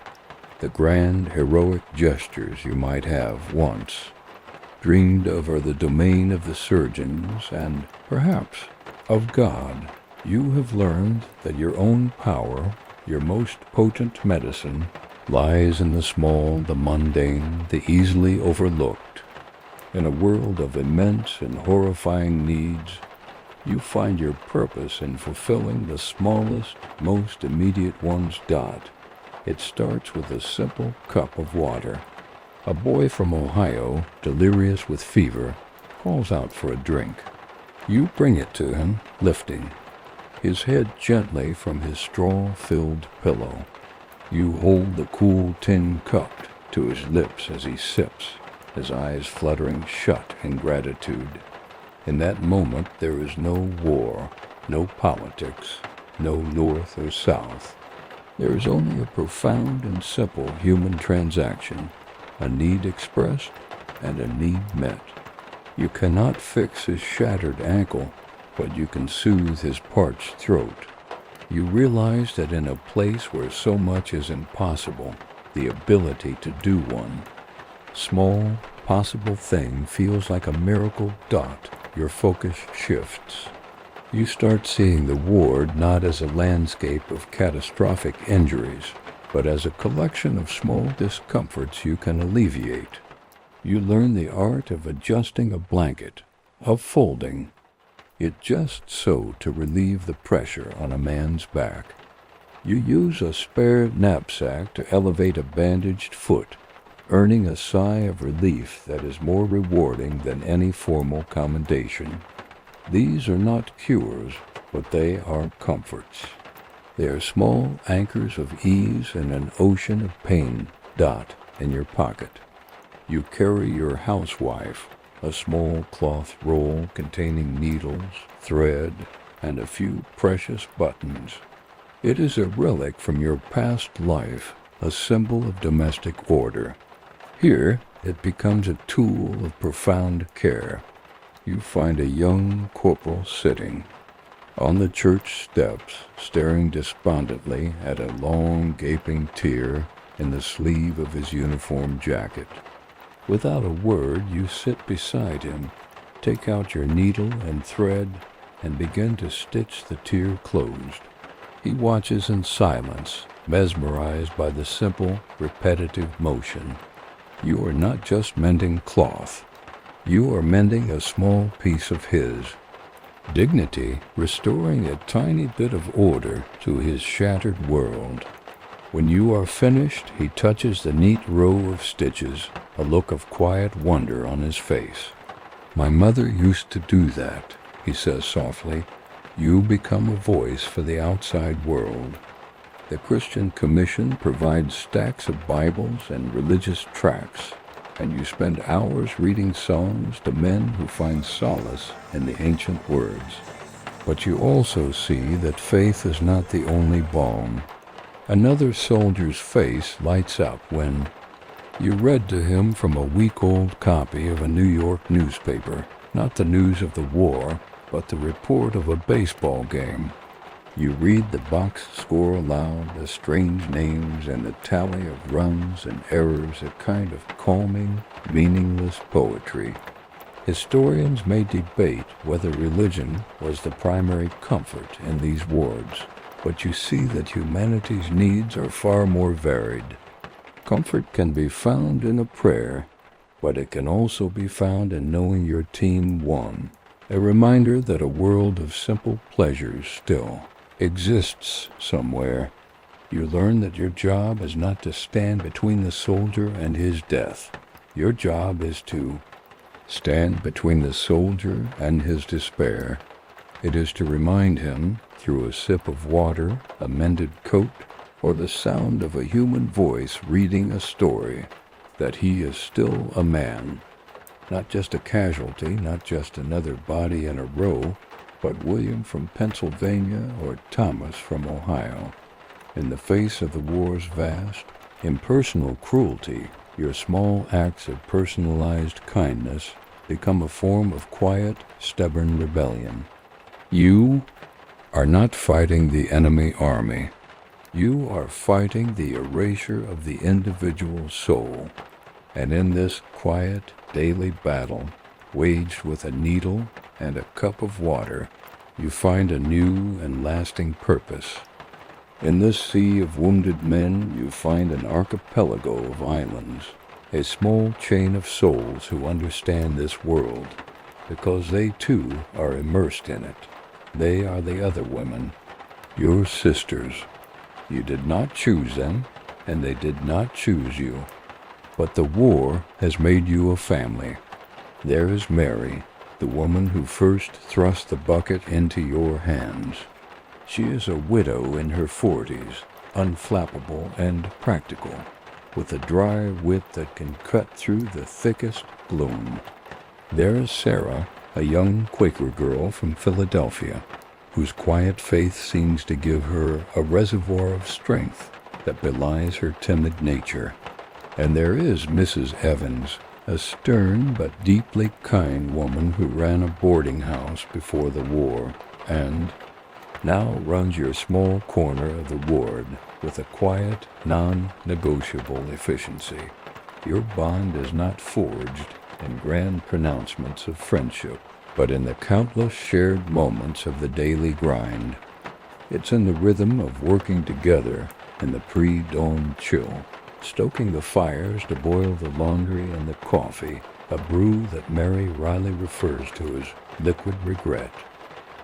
Speaker 1: The grand, heroic gestures you might have once dreamed of are the domain of the surgeons and, perhaps, of God. You have learned that your own power, your most potent medicine, lies in the small, the mundane, the easily overlooked. In a world of immense and horrifying needs, you find your purpose in fulfilling the smallest, most immediate one's dot. It starts with a simple cup of water. A boy from Ohio, delirious with fever, calls out for a drink. You bring it to him, lifting his head gently from his straw-filled pillow. You hold the cool tin cup to his lips as he sips, his eyes fluttering shut in gratitude. In that moment there is no war, no politics, no north or south. There is only a profound and simple human transaction, a need expressed and a need met. You cannot fix his shattered ankle, but you can soothe his parched throat. You realize that in a place where so much is impossible, the ability to do one small, possible thing feels like a miracle dot. Your focus shifts. You start seeing the ward not as a landscape of catastrophic injuries, but as a collection of small discomforts you can alleviate. You learn the art of adjusting a blanket, of folding it just so to relieve the pressure on a man's back. You use a spare knapsack to elevate a bandaged foot, earning a sigh of relief that is more rewarding than any formal commendation. These are not cures, but they are comforts. They are small anchors of ease in an ocean of pain, dot in your pocket. You carry your housewife, a small cloth roll containing needles, thread, and a few precious buttons. It is a relic from your past life, a symbol of domestic order. Here, it becomes a tool of profound care. You find a young corporal sitting on the church steps, staring despondently at a long, gaping tear in the sleeve of his uniform jacket. Without a word, you sit beside him, take out your needle and thread, and begin to stitch the tear closed. He watches in silence, mesmerized by the simple, repetitive motion. You are not just mending cloth. You are mending a small piece of his dignity, restoring a tiny bit of order to his shattered world. When you are finished, he touches the neat row of stitches, a look of quiet wonder on his face. "My mother used to do that," he says softly. You become a voice for the outside world. The Christian Commission provides stacks of Bibles and religious tracts, and you spend hours reading songs to men who find solace in the ancient words. But you also see that faith is not the only balm. Another soldier's face lights up when you read to him from a week-old copy of a New York newspaper, not the news of the war, but the report of a baseball game. You read the box score aloud, the strange names and the tally of runs and errors, a kind of calming, meaningless poetry. Historians may debate whether religion was the primary comfort in these wards, but you see that humanity's needs are far more varied. Comfort can be found in a prayer, but it can also be found in knowing your team won, a reminder that a world of simple pleasures still exists somewhere. You learn that your job is not to stand between the soldier and his death. Your job is to stand between the soldier and his despair. It is to remind him, through a sip of water, a mended coat, or the sound of a human voice reading a story, that he is still a man. Not just a casualty, not just another body in a row, but William from Pennsylvania or Thomas from Ohio. In the face of the war's vast, impersonal cruelty, your small acts of personalized kindness become a form of quiet, stubborn rebellion. You are not fighting the enemy army. You are fighting the erasure of the individual soul. And in this quiet, daily battle, waged with a needle and a cup of water, you find a new and lasting purpose. In this sea of wounded men, you find an archipelago of islands, a small chain of souls who understand this world, because they too are immersed in it. They are the other women, your sisters. You did not choose them, and they did not choose you. But the war has made you a family. There is Mary, the woman who first thrust the bucket into your hands. She is a widow in her 40s, unflappable and practical, with a dry wit that can cut through the thickest gloom. There is Sarah, a young Quaker girl from Philadelphia, whose quiet faith seems to give her a reservoir of strength that belies her timid nature. And there is Mrs. Evans, a stern but deeply kind woman who ran a boarding house before the war, and now runs your small corner of the ward with a quiet, non-negotiable efficiency. Your bond is not forged in grand pronouncements of friendship, but in the countless shared moments of the daily grind. It's in the rhythm of working together in the pre-dawn chill, stoking the fires to boil the laundry and the coffee, a brew that Mary Riley refers to as liquid regret.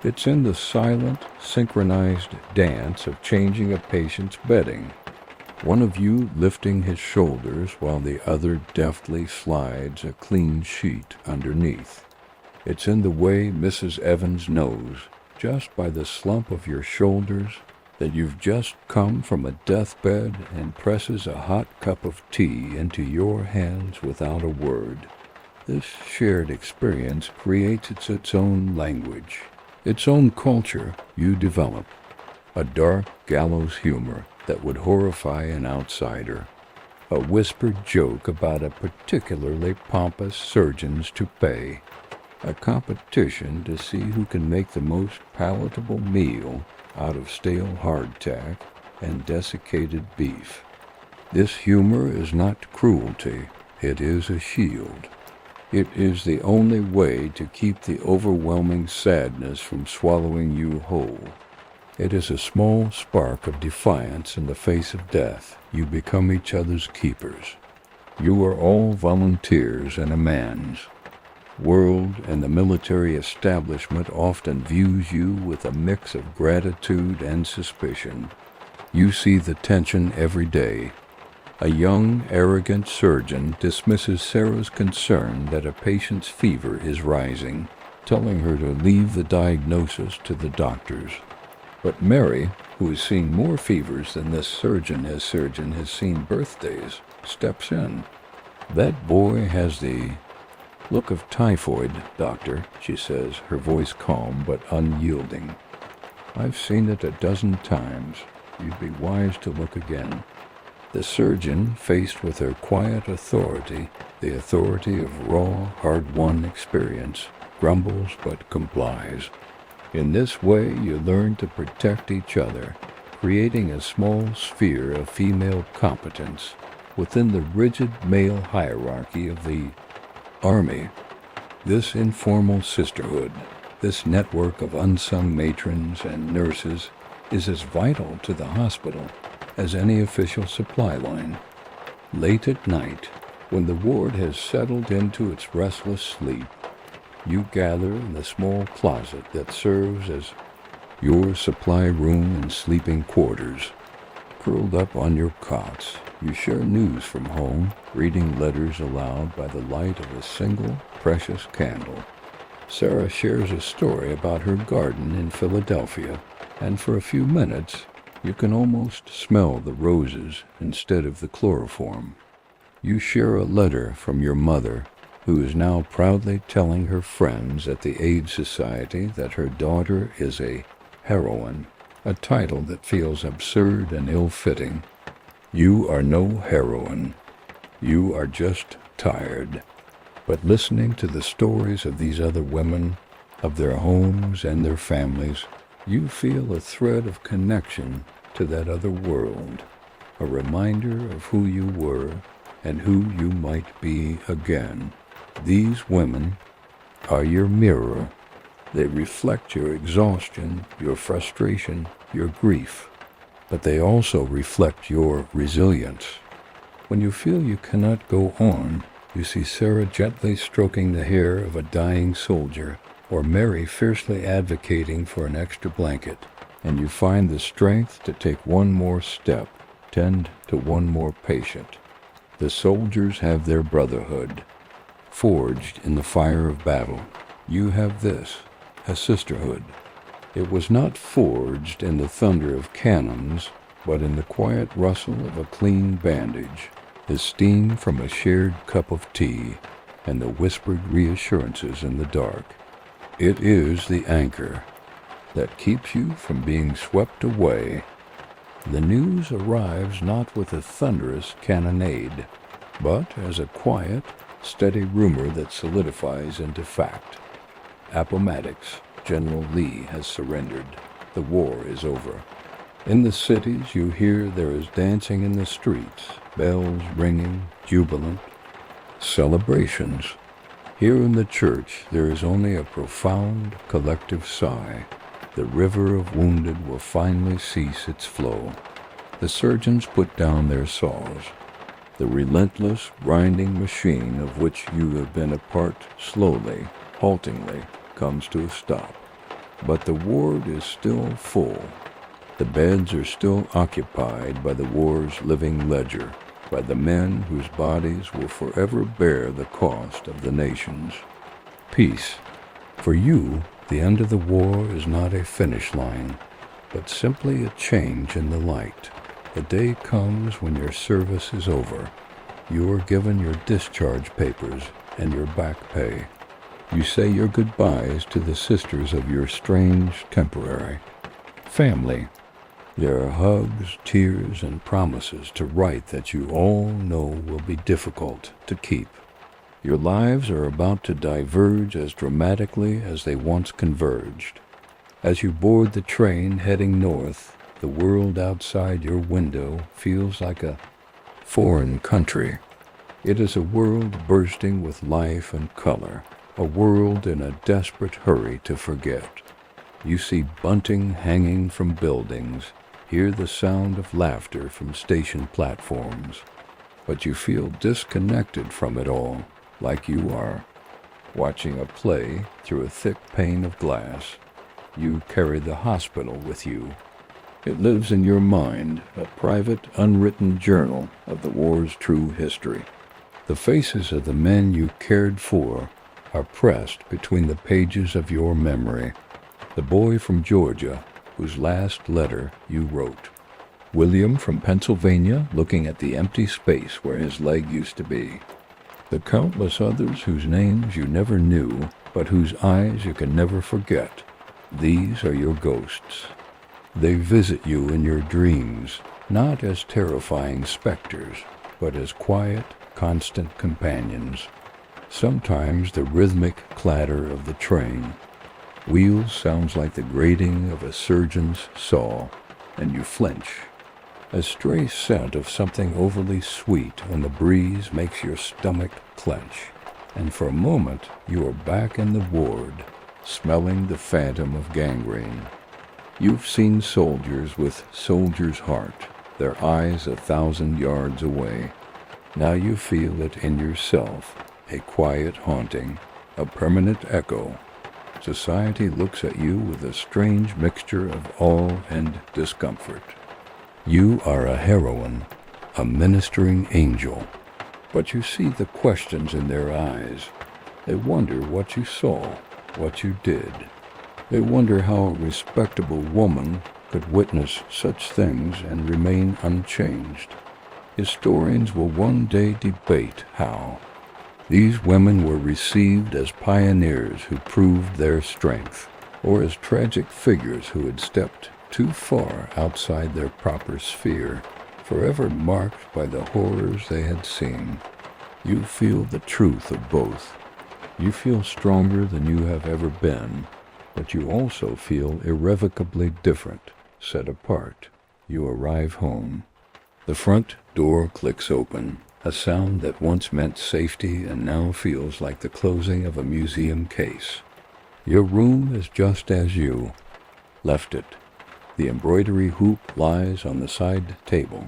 Speaker 1: It's in the silent, synchronized dance of changing a patient's bedding, one of you lifting his shoulders while the other deftly slides a clean sheet underneath. It's in the way Mrs. Evans knows, just by the slump of your shoulders, that you've just come from a deathbed and presses a hot cup of tea into your hands without a word. This shared experience creates its own language, its own culture you develop, a dark gallows humor that would horrify an outsider, a whispered joke about a particularly pompous surgeon's toupee, a competition to see who can make the most palatable meal out of stale hardtack and desiccated beef. This humor is not cruelty, it is a shield. It is the only way to keep the overwhelming sadness from swallowing you whole. It is a small spark of defiance in the face of death. You become each other's keepers. You are all volunteers in a man's world, and the military establishment often views you with a mix of gratitude and suspicion. You see the tension every day. A young, arrogant surgeon dismisses Sarah's concern that a patient's fever is rising, telling her to leave the diagnosis to the doctors. But Mary, who has seen more fevers than this surgeon has seen birthdays, steps in. That boy has the look of typhoid, doctor, she says, her voice calm but unyielding. I've seen it a dozen times. You'd be wise to look again. The surgeon, faced with her quiet authority, the authority of raw, hard-won experience, grumbles but complies. In this way, you learn to protect each other, creating a small sphere of female competence within the rigid male hierarchy of the Army. This informal sisterhood, this network of unsung matrons and nurses, is as vital to the hospital as any official supply line. Late at night, when the ward has settled into its restless sleep, you gather in the small closet that serves as your supply room and sleeping quarters. Curled up on your cots, you share news from home, reading letters aloud by the light of a single precious candle. Sarah shares a story about her garden in Philadelphia, and for a few minutes, you can almost smell the roses instead of the chloroform. You share a letter from your mother, who is now proudly telling her friends at the Aid Society that her daughter is a heroine, a title that feels absurd and ill-fitting. You are no heroine. You are just tired. But listening to the stories of these other women, of their homes and their families, you feel a thread of connection to that other world, a reminder of who you were and who you might be again. These women are your mirror. They reflect your exhaustion, your frustration, your grief, but they also reflect your resilience. When you feel you cannot go on, you see Sarah gently stroking the hair of a dying soldier, or Mary fiercely advocating for an extra blanket, and you find the strength to take one more step, tend to one more patient. The soldiers have their brotherhood, forged in the fire of battle. You have this, a sisterhood. It was not forged in the thunder of cannons, but in the quiet rustle of a clean bandage, the steam from a shared cup of tea, and the whispered reassurances in the dark. It is the anchor that keeps you from being swept away. The news arrives not with a thunderous cannonade, but as a quiet, steady rumor that solidifies into fact. Appomattox, General Lee has surrendered. The war is over. In the cities you hear there is dancing in the streets, bells ringing, jubilant, celebrations. Here in the church there is only a profound collective sigh. The river of wounded will finally cease its flow. The surgeons put down their saws. The relentless, grinding machine of which you have been a part slowly, haltingly, comes to a stop. But the ward is still full. The beds are still occupied by the war's living ledger, by the men whose bodies will forever bear the cost of the nation's. Peace. For you, the end of the war is not a finish line, but simply a change in the light. The day comes when your service is over. You are given your discharge papers and your back pay. You say your goodbyes to the sisters of your strange temporary family. There are hugs, tears, and promises to write that you all know will be difficult to keep. Your lives are about to diverge as dramatically as they once converged. As you board the train heading north, the world outside your window feels like a foreign country. It is a world bursting with life and color, a world in a desperate hurry to forget. You see bunting hanging from buildings, hear the sound of laughter from station platforms, but you feel disconnected from it all, like you are watching a play through a thick pane of glass. You carry the hospital with you. It lives in your mind, a private, unwritten journal of the war's true history. The faces of the men you cared for are pressed between the pages of your memory. The boy from Georgia, whose last letter you wrote. William from Pennsylvania, looking at the empty space where his leg used to be. The countless others whose names you never knew, but whose eyes you can never forget. These are your ghosts. They visit you in your dreams, not as terrifying specters, but as quiet, constant companions. Sometimes the rhythmic clatter of the train. Wheels sounds like the grating of a surgeon's saw, and you flinch. A stray scent of something overly sweet on the breeze makes your stomach clench, and for a moment you are back in the ward, smelling the phantom of gangrene. You've seen soldiers with soldier's heart, their eyes 1,000 yards away. Now you feel it in yourself, a quiet haunting, a permanent echo. Society looks at you with a strange mixture of awe and discomfort. You are a heroine, a ministering angel. But you see the questions in their eyes. They wonder what you saw, what you did. They wonder how a respectable woman could witness such things and remain unchanged. Historians will one day debate how. These women were received as pioneers who proved their strength, or as tragic figures who had stepped too far outside their proper sphere, forever marked by the horrors they had seen. You feel the truth of both. You feel stronger than you have ever been, but you also feel irrevocably different, set apart. You arrive home. The front door clicks open, a sound that once meant safety and now feels like the closing of a museum case. Your room is just as you left it. The embroidery hoop lies on the side table,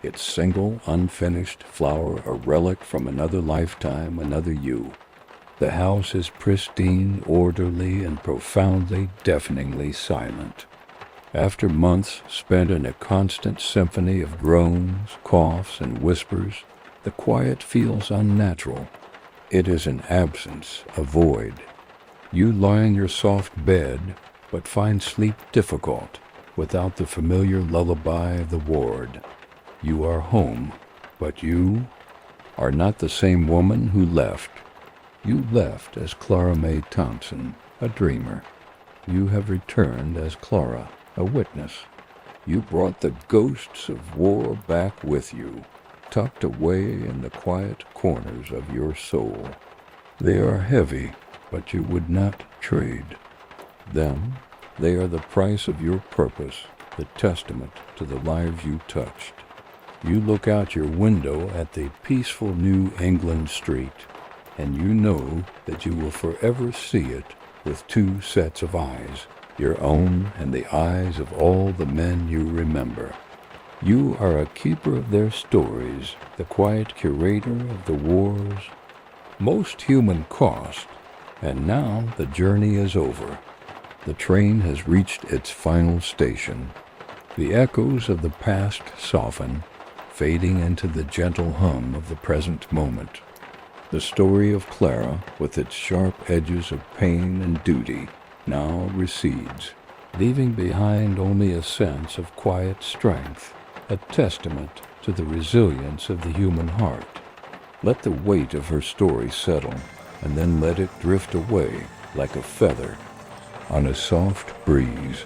Speaker 1: its single unfinished flower a relic from another lifetime, another you. The house is pristine, orderly, and profoundly, deafeningly silent. After months spent in a constant symphony of groans, coughs, and whispers, the quiet feels unnatural. It is an absence, a void. You lie in your soft bed, but find sleep difficult, without the familiar lullaby of the ward. You are home, but you are not the same woman who left. You left as Clara Mae Thompson, a dreamer. You have returned as Clara, a witness. You brought the ghosts of war back with you, tucked away in the quiet corners of your soul. They are heavy, but you would not trade them. They are the price of your purpose, the testament to the lives you touched. You look out your window at the peaceful New England street, and you know that you will forever see it with two sets of eyes, your own and the eyes of all the men you remember. You are a keeper of their stories, the quiet curator of the war's most human cost, and now the journey is over. The train has reached its final station. The echoes of the past soften, fading into the gentle hum of the present moment. The story of Clara, with its sharp edges of pain and duty, now recedes, leaving behind only a sense of quiet strength, a testament to the resilience of the human heart. Let the weight of her story settle, and then let it drift away like a feather on a soft breeze.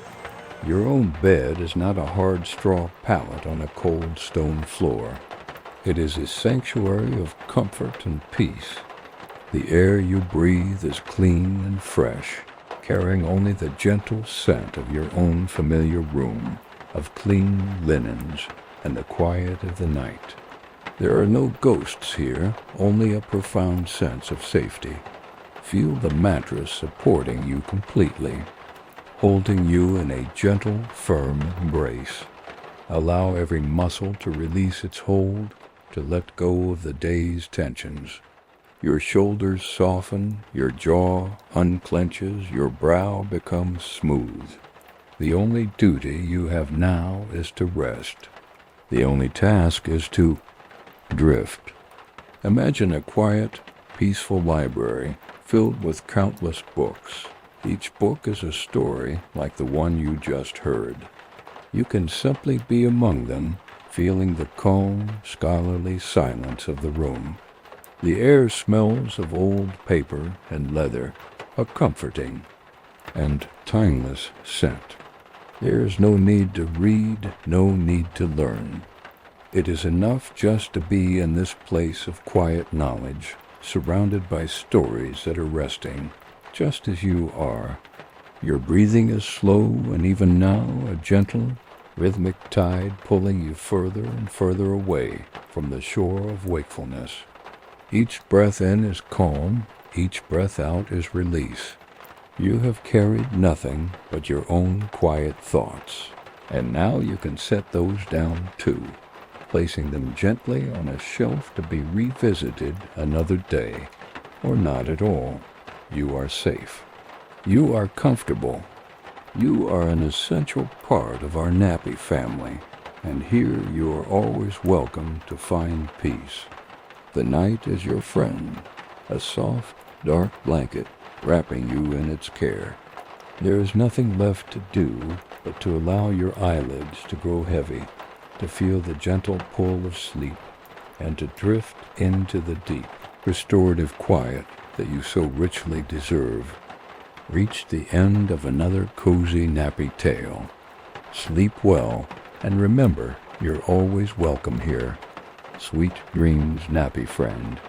Speaker 1: Your own bed is not a hard straw pallet on a cold stone floor. It is a sanctuary of comfort and peace. The air you breathe is clean and fresh, carrying only the gentle scent of your own familiar room, of clean linens, and the quiet of the night. There are no ghosts here, only a profound sense of safety. Feel the mattress supporting you completely, holding you in a gentle, firm embrace. Allow every muscle to release its hold, to let go of the day's tensions. Your shoulders soften, your jaw unclenches, your brow becomes smooth. The only duty you have now is to rest. The only task is to drift. Imagine a quiet, peaceful library filled with countless books. Each book is a story like the one you just heard. You can simply be among them, feeling the calm, scholarly silence of the room. The air smells of old paper and leather, a comforting and timeless scent. There is no need to read, no need to learn. It is enough just to be in this place of quiet knowledge, surrounded by stories that are resting, just as you are. Your breathing is slow, and even now a gentle, rhythmic tide pulling you further and further away from the shore of wakefulness. Each breath in is calm, each breath out is release. You have carried nothing but your own quiet thoughts, and now you can set those down too, placing them gently on a shelf to be revisited another day, or not at all. You are safe. You are comfortable. You are an essential part of our Nappy family. and here you are always welcome to find peace. The night is your friend, a soft, dark blanket wrapping you in its care. There is nothing left to do but to allow your eyelids to grow heavy, to feel the gentle pull of sleep, and to drift into the deep, restorative quiet that you so richly deserve. Reach the end of another cozy nappy tale. Sleep well, and remember, you're always welcome here. Sweet dreams, nappy friend.